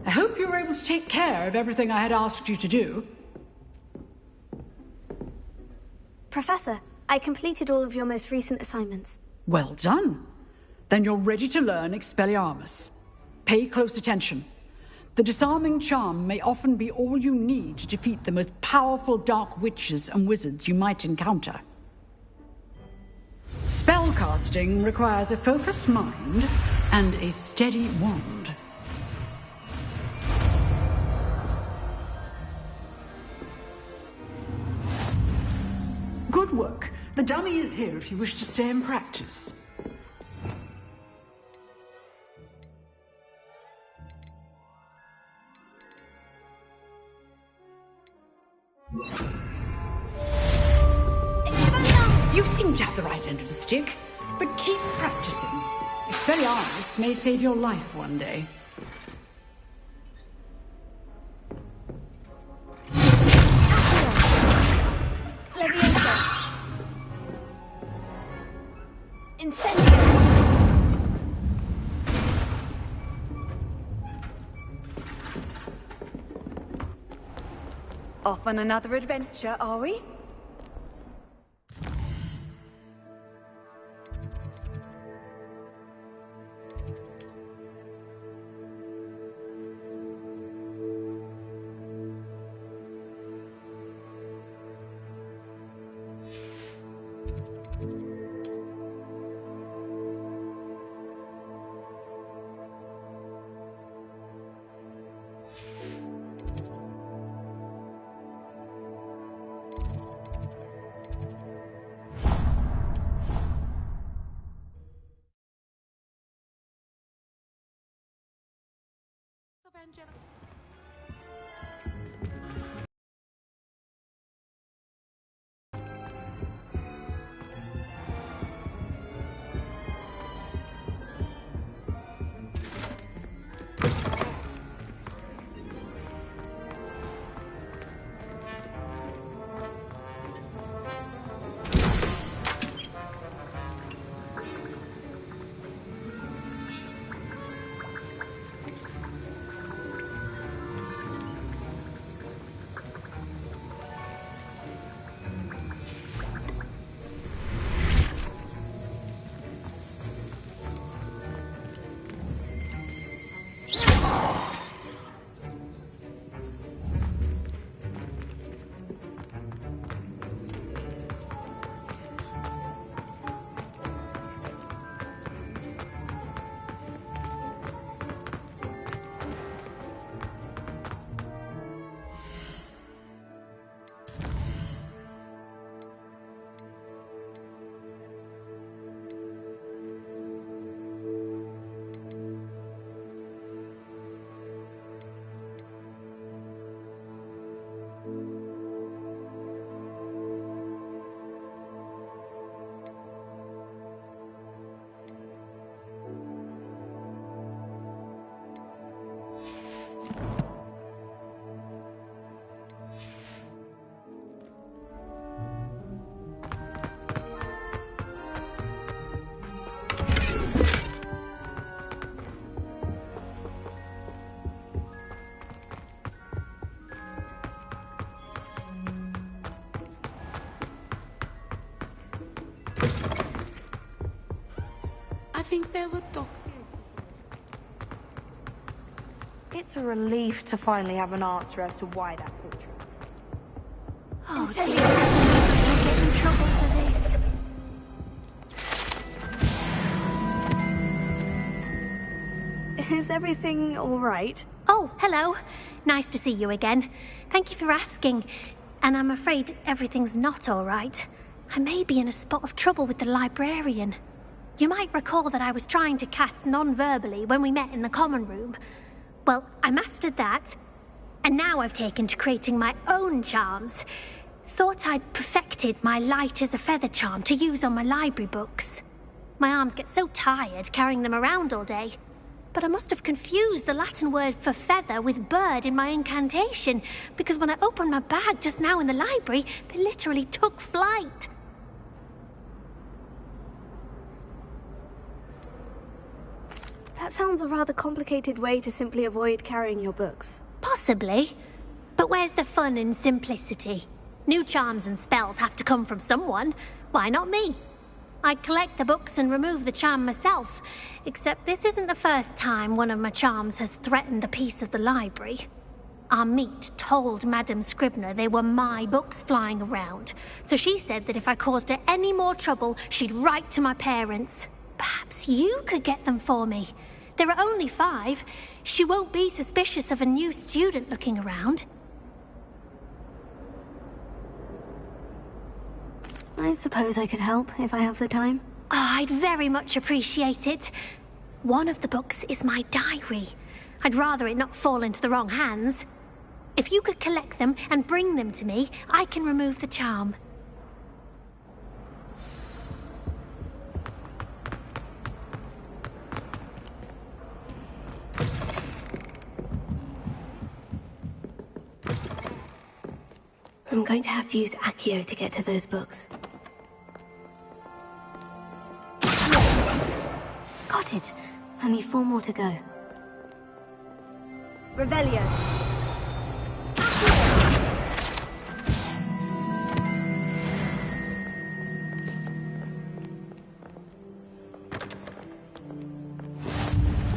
I hope you were able to take care of everything I had asked you to do. Professor, I completed all of your most recent assignments. Well done. Then you're ready to learn Expelliarmus. Pay close attention. The disarming charm may often be all you need to defeat the most powerful dark witches and wizards you might encounter. Spellcasting requires a focused mind and a steady wand. Good work. The dummy is here if you wish to stay and practice. You seem to have the right end of the stick, but keep practicing. Expelliarmus may save your life one day. Off on another adventure, are we? I think there were dogs. It's a relief to finally have an answer as to why that portrait. Oh, dear. We'll get in trouble for this. is everything all right? Oh, hello. Nice to see you again. Thank you for asking. And I'm afraid everything's not all right. I may be in a spot of trouble with the librarian. You might recall that I was trying to cast non-verbally when we met in the common room. Well, I mastered that, and now I've taken to creating my own charms. Thought I'd perfected my light as a feather charm to use on my library books. My arms get so tired carrying them around all day. But I must have confused the Latin word for feather with bird in my incantation, because when I opened my bag just now in the library, they literally took flight. That sounds a rather complicated way to simply avoid carrying your books. Possibly. But where's the fun in simplicity? New charms and spells have to come from someone. Why not me? I collect the books and remove the charm myself, except this isn't the first time one of my charms has threatened the peace of the library. Our meet told Madame Scribner they were my books flying around, so she said that if I caused her any more trouble, she'd write to my parents. Perhaps you could get them for me. There are only 5. She won't be suspicious of a new student looking around. I suppose I could help if I have the time. Oh, I'd very much appreciate it. One of the books is my diary. I'd rather it not fall into the wrong hands. If you could collect them and bring them to me, I can remove the charm. I'm going to have to use Accio to get to those books. Got it. Only 4 more to go. Revelio.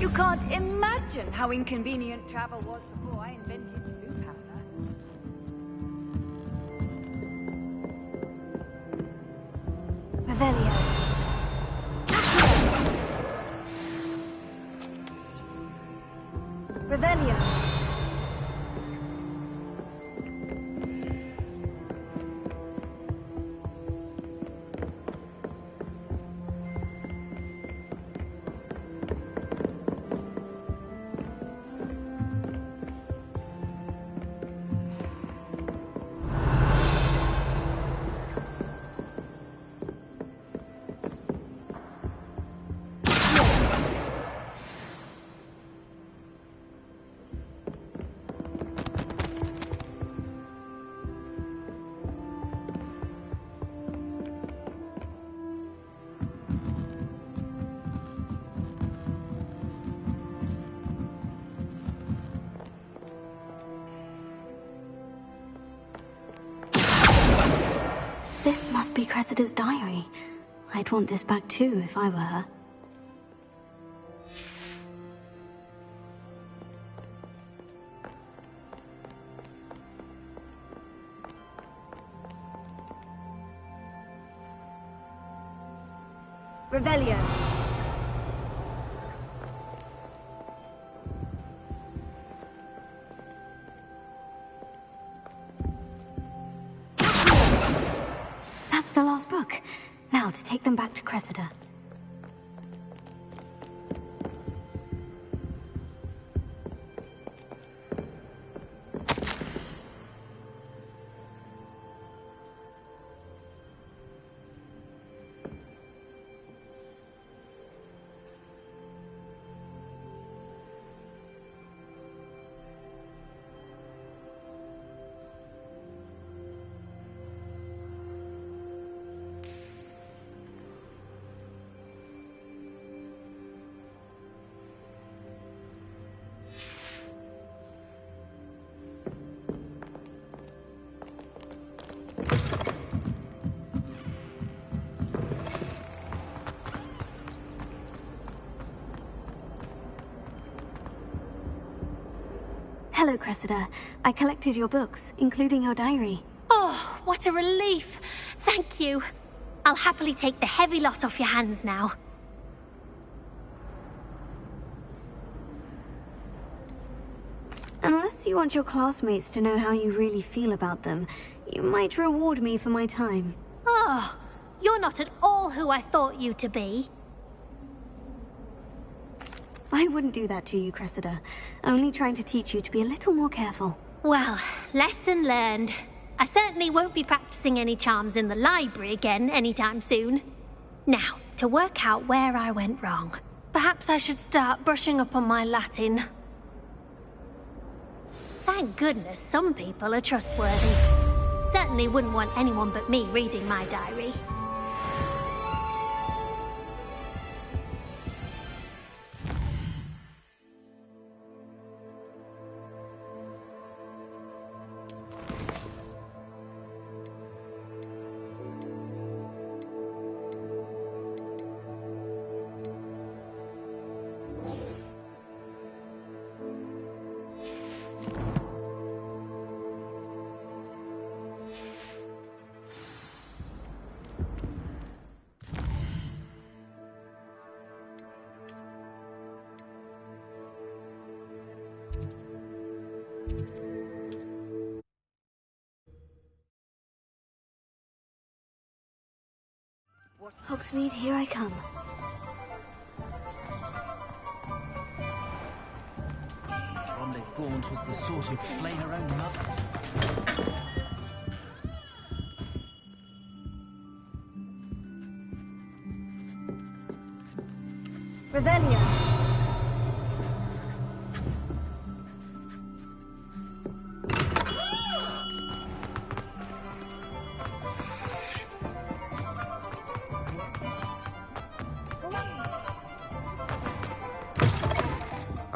You can't imagine how inconvenient travel was before I invented blue powder. Revelio. Revelio. This must be Cressida's diary. I'd want this back too if I were her. Revelio. That's the last book. Now to take them back to Cressida. Hello, Cressida. I collected your books, including your diary. Oh, what a relief. Thank you. I'll happily take the heavy lot off your hands now. Unless you want your classmates to know how you really feel about them, you might reward me for my time. Oh, you're not at all who I thought you to be. I wouldn't do that to you, Cressida. Only trying to teach you to be a little more careful. Well, lesson learned. I certainly won't be practicing any charms in the library again anytime soon. Now, to work out where I went wrong. Perhaps I should start brushing up on my Latin. Thank goodness some people are trustworthy. Certainly wouldn't want anyone but me reading my diary. Hogsmeade, here I come. Bromley Gaunt was the sort who'd flay her own mother. Revelio.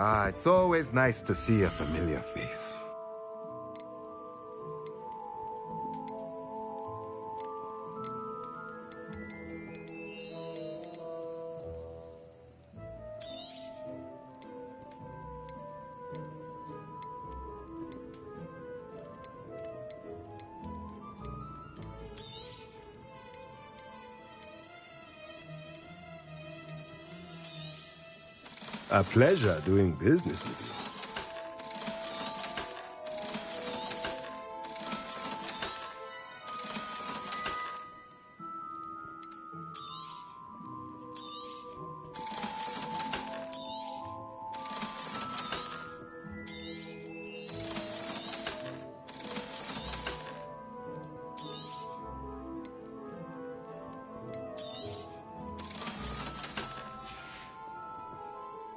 Ah, it's always nice to see a familiar face. A pleasure doing business with you.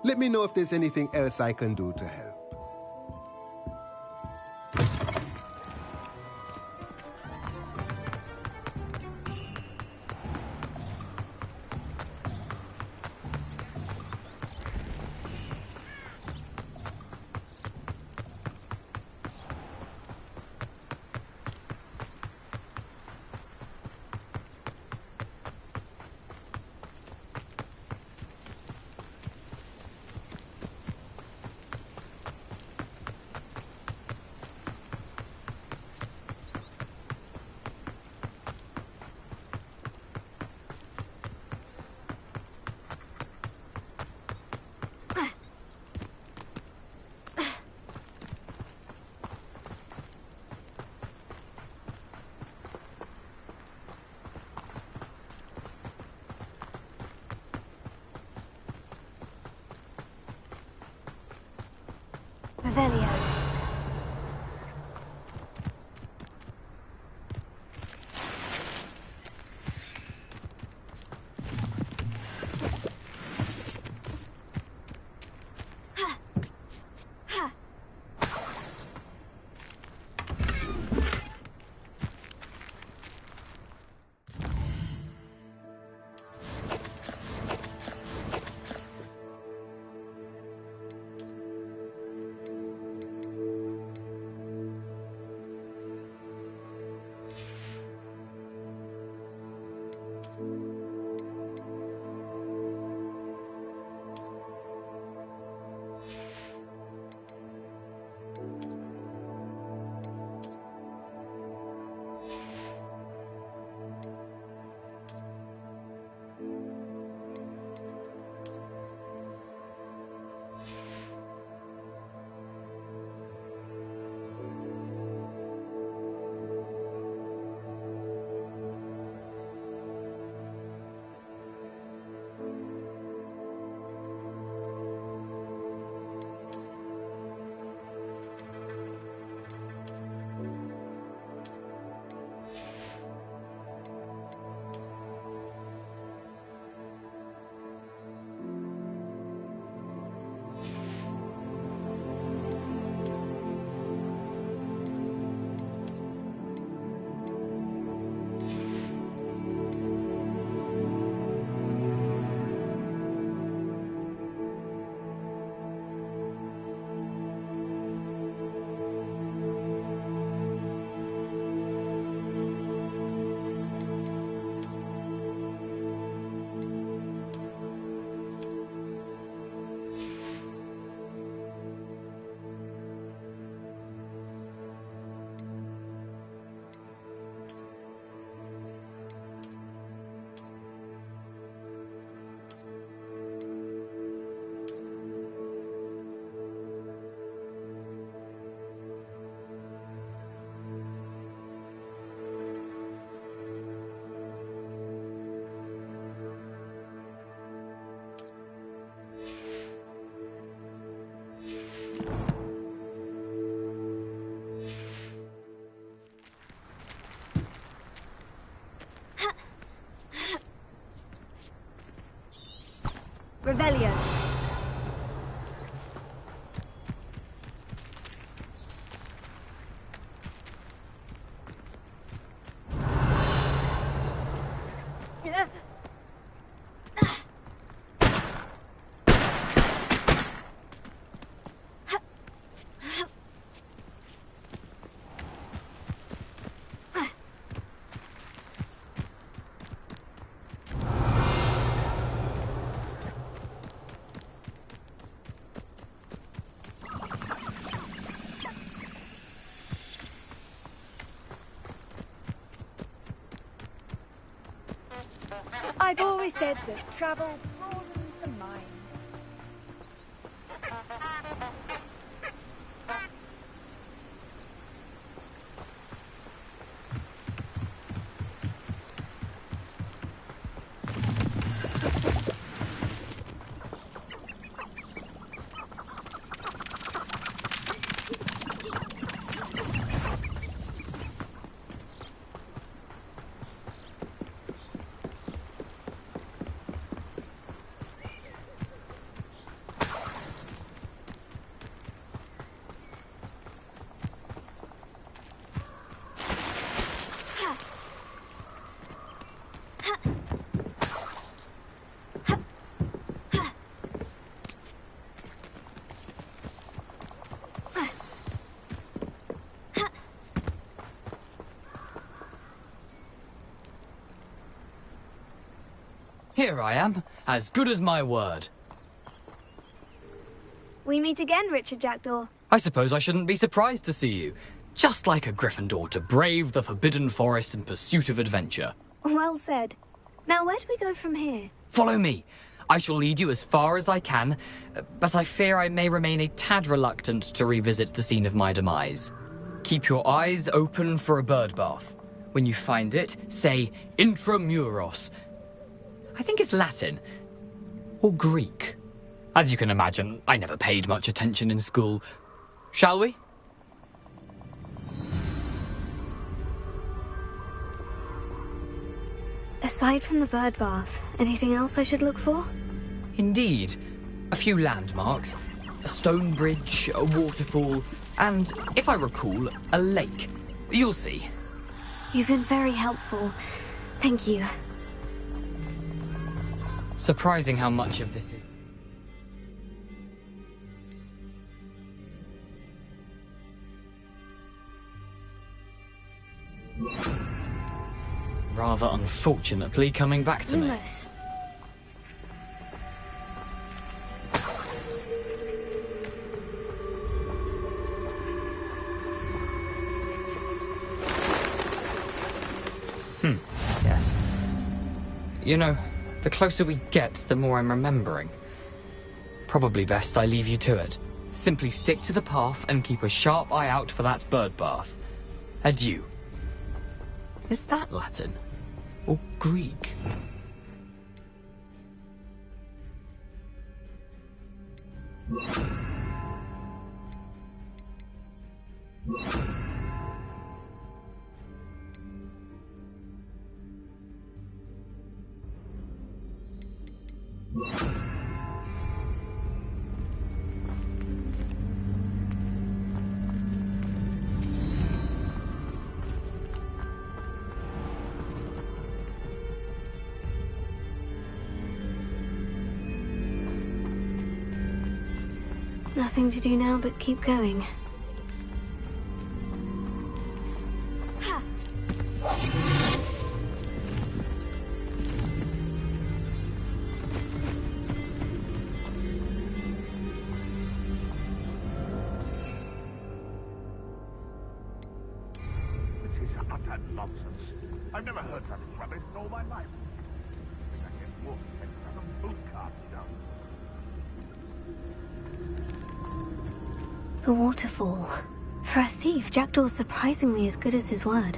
Let me know if there's anything else I can do to help. Revelio. I've always said that travel broadens the mind. Here I am, as good as my word. We meet again, Richard Jackdaw. I suppose I shouldn't be surprised to see you. Just like a Gryffindor to brave the Forbidden Forest in pursuit of adventure. Well said. Now, where do we go from here? Follow me. I shall lead you as far as I can, but I fear I may remain a tad reluctant to revisit the scene of my demise. Keep your eyes open for a bird bath. When you find it, say Intramuros. I think it's Latin. Or Greek. As you can imagine, I never paid much attention in school. Shall we? Aside from the bird bath, anything else I should look for? Indeed. A few landmarks. A stone bridge, a waterfall, and, if I recall, a lake. You'll see. You've been very helpful. Thank you. Surprising how much of this is... rather unfortunately coming back to me. Lumos. Yes. You know, the closer we get, the more I'm remembering. Probably best I leave you to it. Simply stick to the path and keep a sharp eye out for that bird bath. Adieu. Is that Latin? Or Greek? Nothing to do now but keep going. This is utter nonsense. I've never heard such rubbish in all my life. I guess more sense than a boot cart down. The waterfall. For a thief, Jackdaw's surprisingly as good as his word.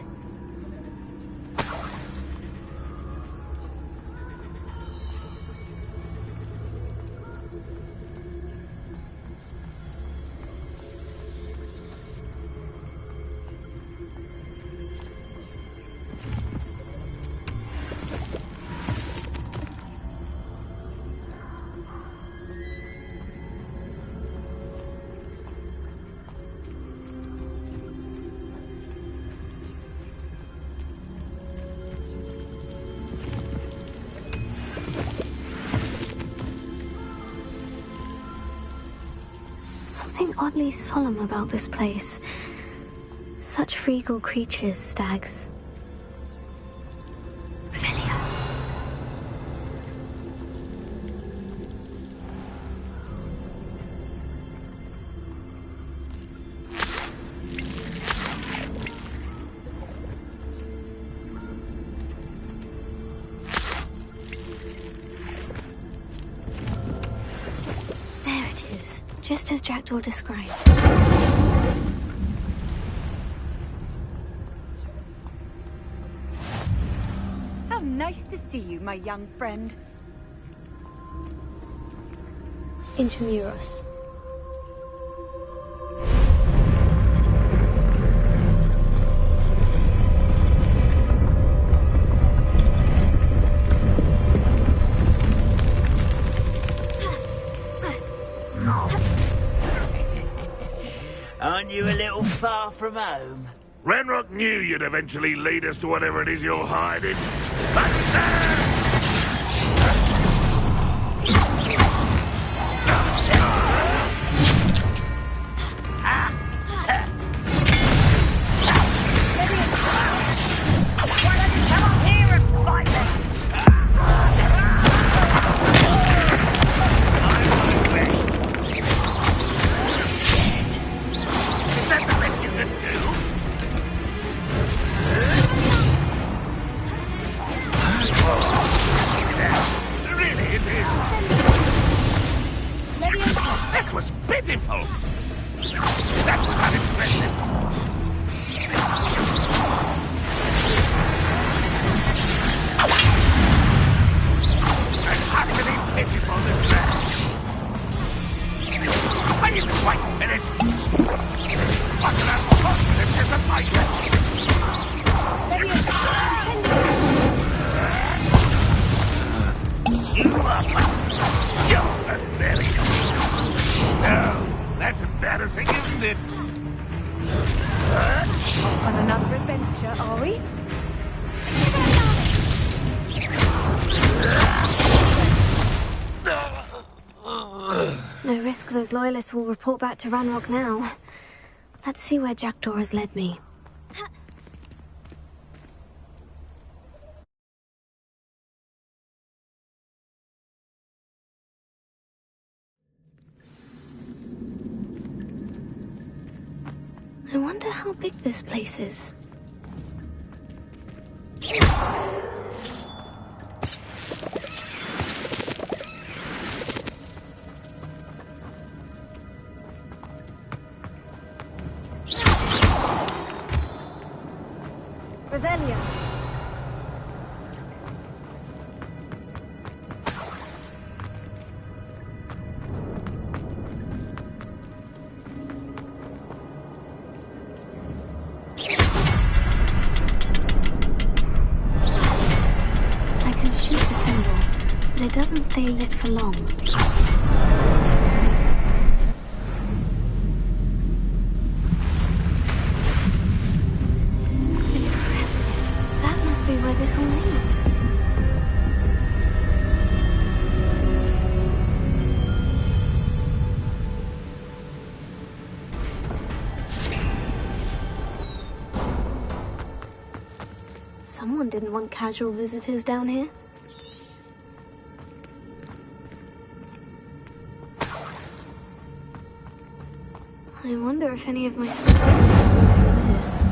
Something oddly solemn about this place. Such regal creatures, stags. as Jackdaw described. How nice to see you, my young friend. Intramuros. Aren't you a little far from home? Ranrock knew you'd eventually lead us to whatever it is you're hiding. Why don't you come up here and fight them? Is that the best you can do? Really, it is. That was pitiful. That was unimpressive. It's hard to be pitiful, this match. Are you quite finished? What an unfortunate disappointment! You are just and very. No, that's embarrassing, isn't it? On another adventure, are we? No risk those loyalists will report back to Ranrock now. Let's see where Jackdaw has led me. I wonder how big this place is. Revelio. I can shoot the symbol, but it doesn't stay lit for long. That must be where this all leads. Someone didn't want casual visitors down here. I wonder if any of my soldiers will go through this.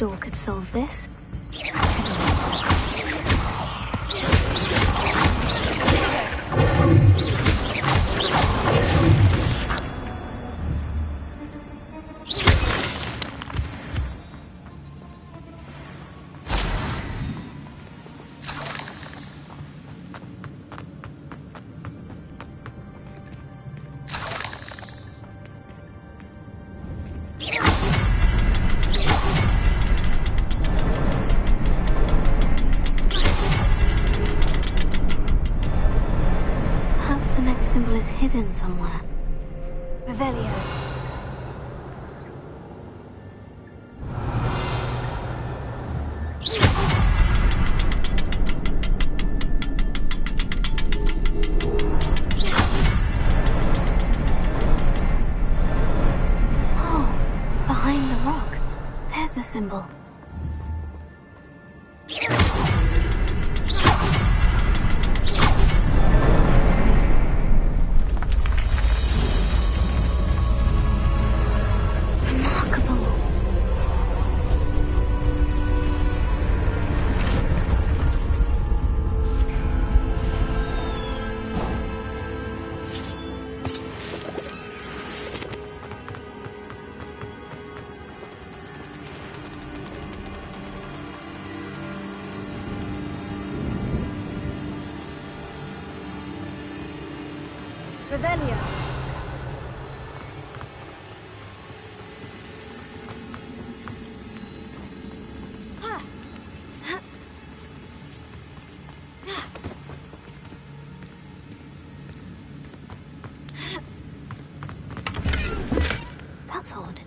jackdaw could solve this. Perhaps the next symbol is hidden somewhere. Revelio. Oh, behind the rock. There's the symbol. Remarkable. Revelio. That's odd.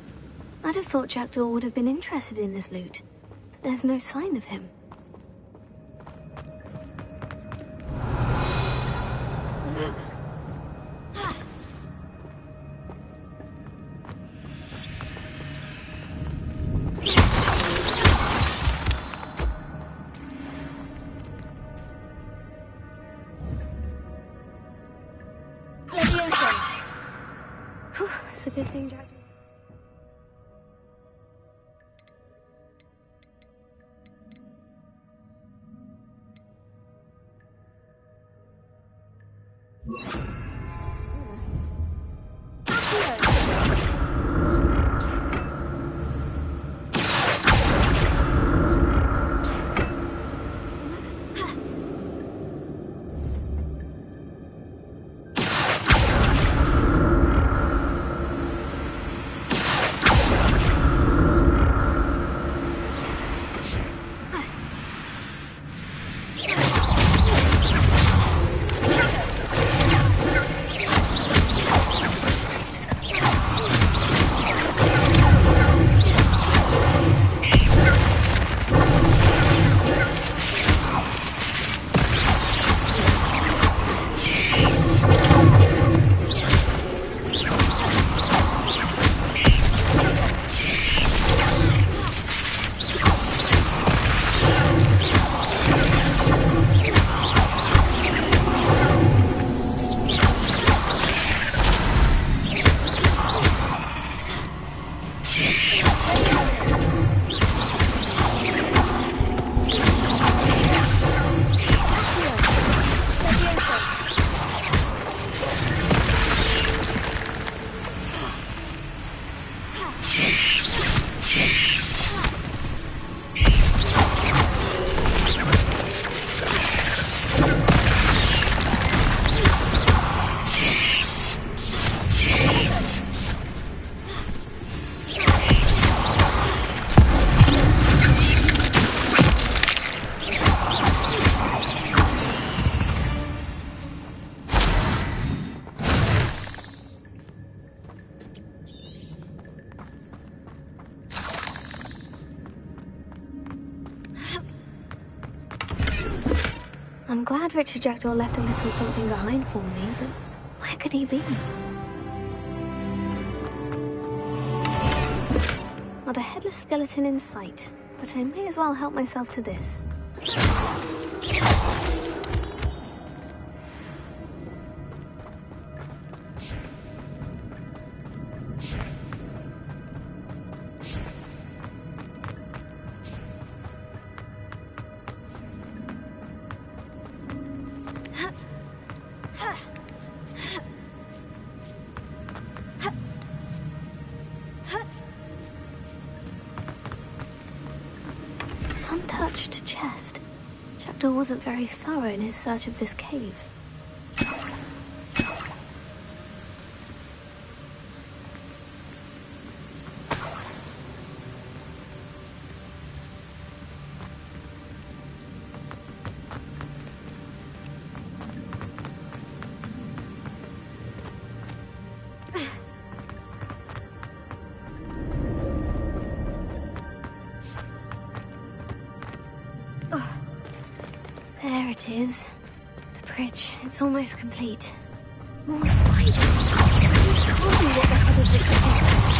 I'd have thought Jackdaw would have been interested in this loot. But there's no sign of him. Whew, it's a good thing Jackdaw. I'm glad Richard Jackdaw left a little something behind for me, but where could he be? Not a headless skeleton in sight, but I may as well help myself to this. Dumbledore wasn't very thorough in his search of this cave. There it is. The bridge. It's almost complete. More spiders. This can't be what the head of the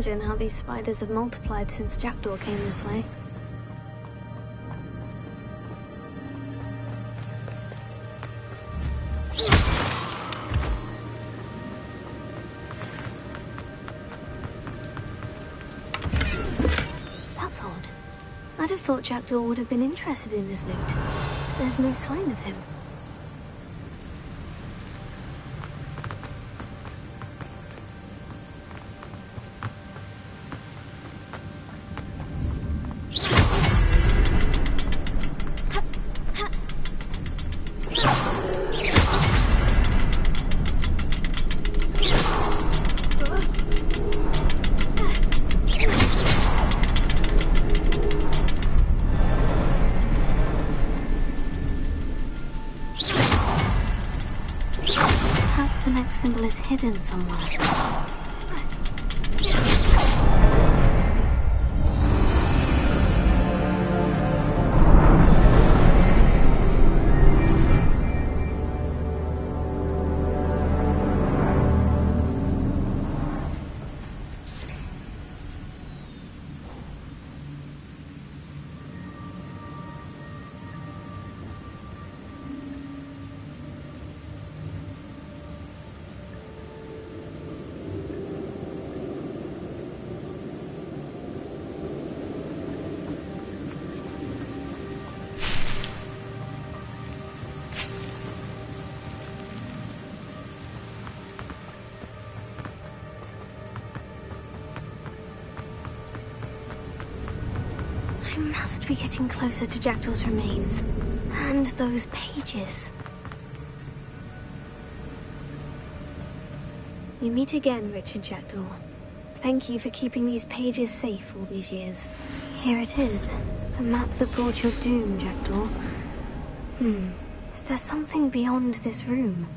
imagine how these spiders have multiplied since Jackdaw came this way. That's odd. I'd have thought Jackdaw would have been interested in this loot. There's no sign of him. Symbol is hidden somewhere. Must be getting closer to Jackdaw's remains. And those pages. We meet again, Richard Jackdaw. Thank you for keeping these pages safe all these years. Here it is. The map that brought your doom, Jackdaw. Is there something beyond this room?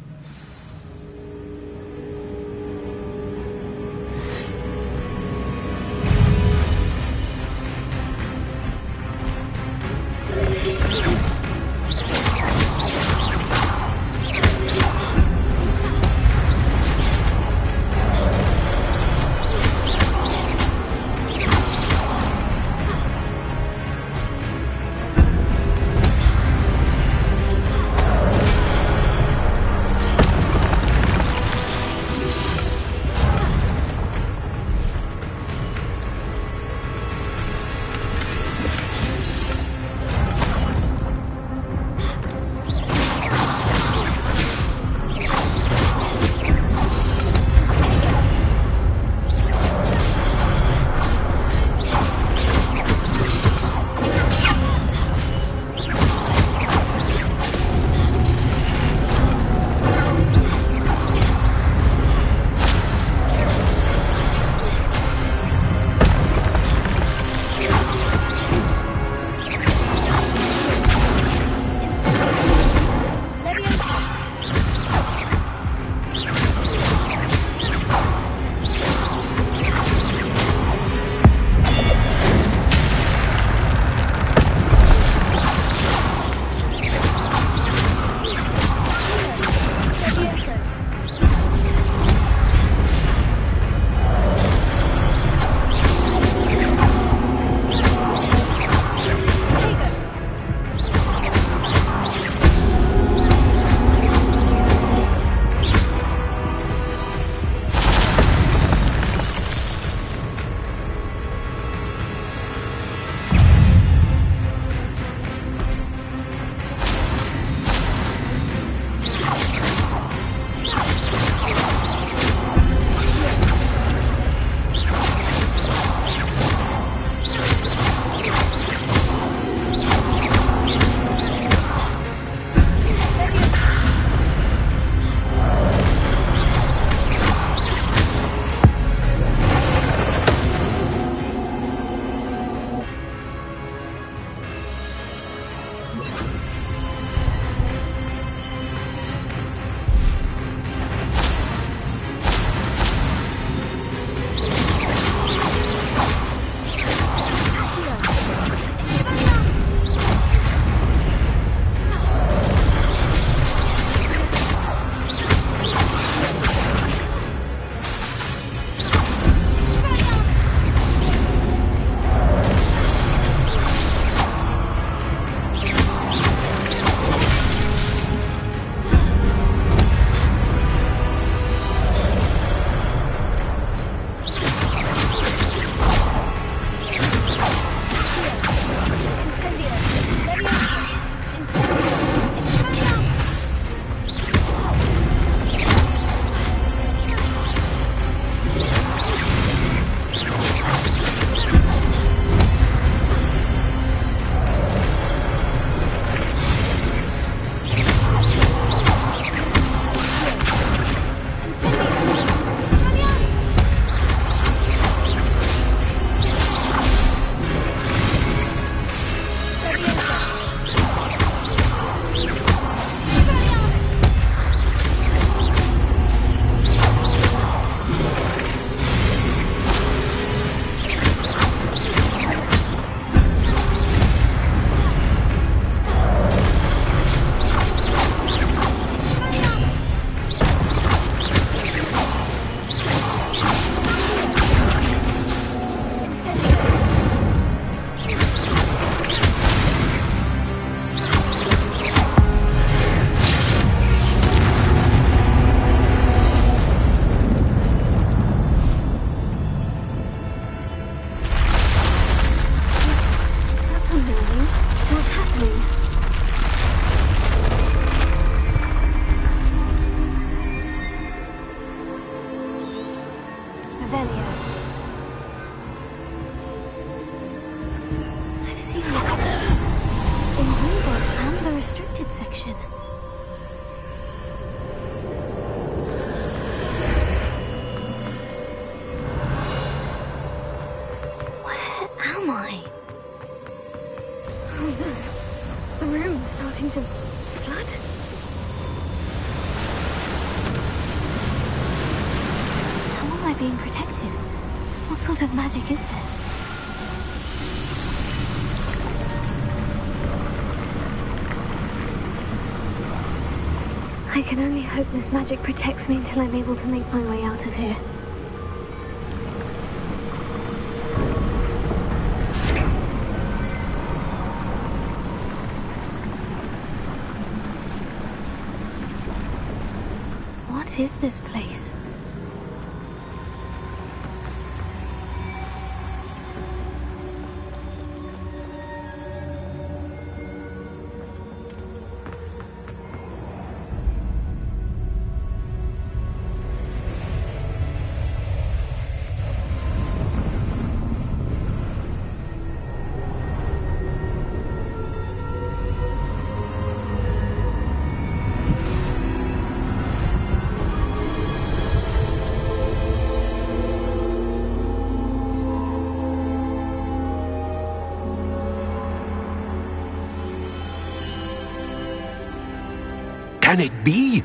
I've seen this before. In Hogwarts and the restricted section. Where am I? Oh no. The room's starting to flood. How am I being protected? What sort of magic is this? I can only hope this magic protects me until I'm able to make my way out of here. What is this place? Can it be?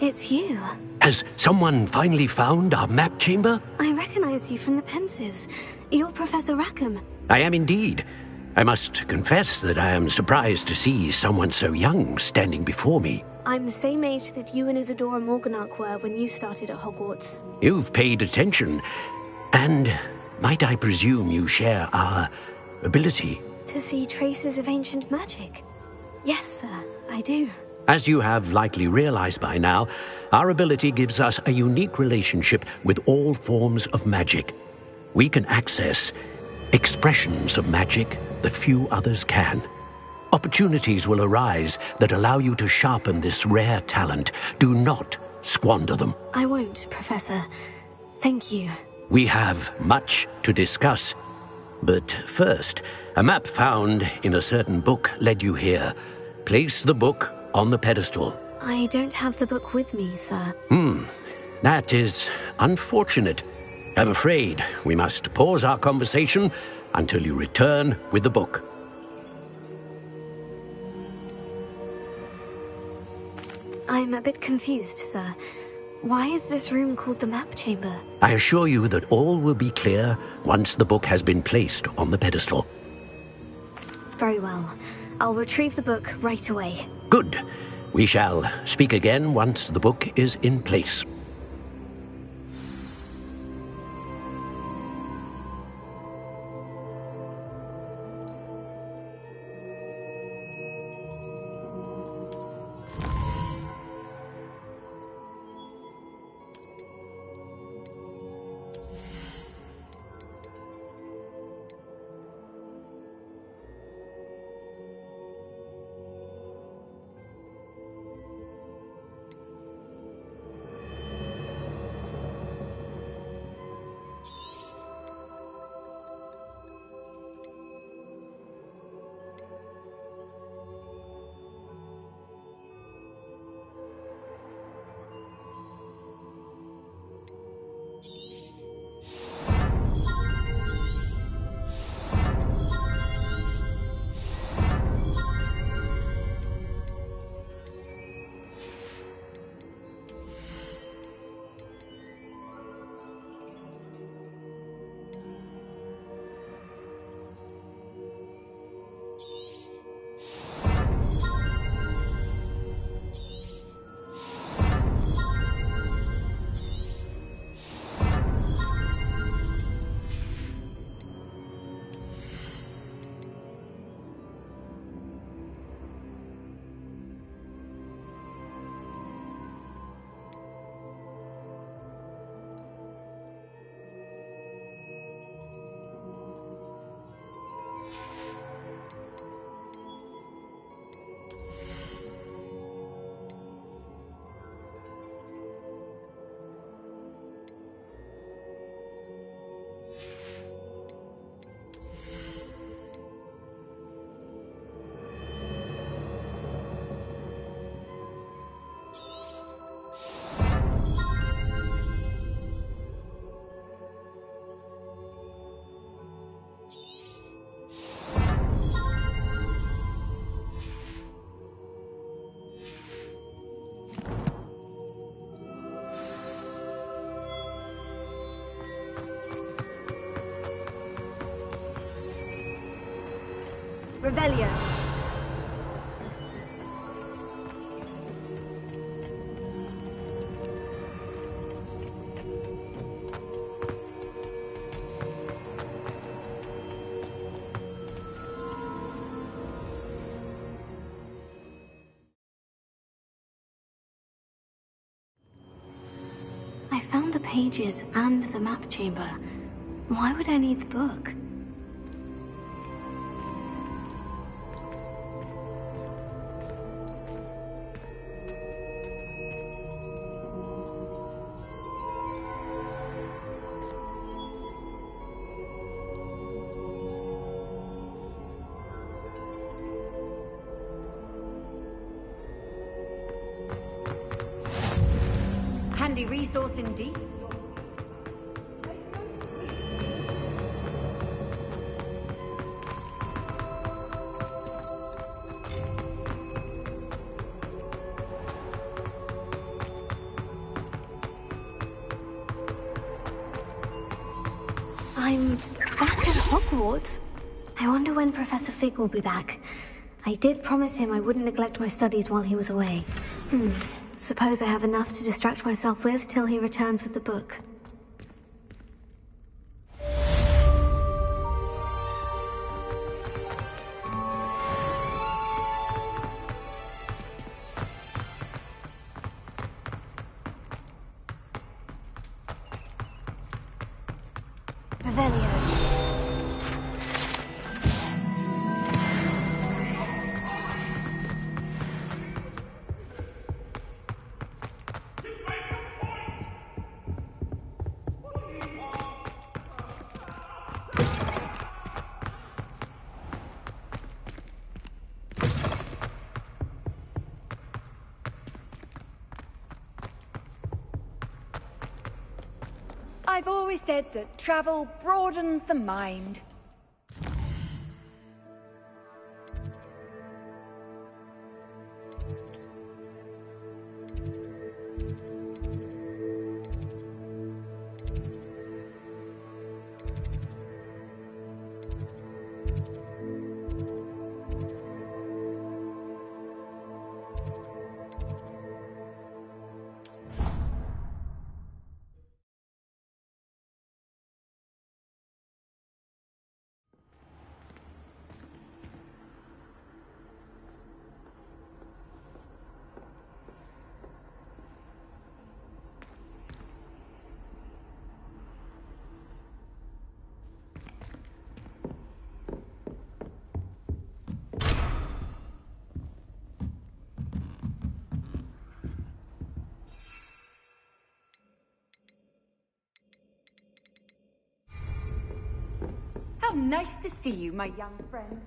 It's you. Has someone finally found our map chamber? I recognize you from the Pensives. You're Professor Rackham. I am indeed. I must confess that I am surprised to see someone so young standing before me. I'm the same age that you and Isadora Morganach were when you started at Hogwarts. You've paid attention, and might I presume you share our ability? To see traces of ancient magic? Yes, sir, I do. As you have likely realized by now, our ability gives us a unique relationship with all forms of magic. We can access expressions of magic that few others can. Opportunities will arise that allow you to sharpen this rare talent. Do not squander them. I won't, Professor. Thank you. We have much to discuss. But first, a map found in a certain book led you here. Place the book on the pedestal. I don't have the book with me, sir. That is unfortunate. I'm afraid we must pause our conversation until you return with the book. I'm a bit confused, sir. Why is this room called the map chamber? I assure you that all will be clear once the book has been placed on the pedestal. Very well. I'll retrieve the book right away. Good. We shall speak again once the book is in place. Revelio. I found the pages and the map chamber. Why would I need the book? Handy resource indeed. I'm back at Hogwarts. I wonder when Professor Fig will be back. I did promise him I wouldn't neglect my studies while he was away. Suppose I have enough to distract myself with till he returns with the book. Revelio. I've always said that travel broadens the mind. How nice to see you, my young friend.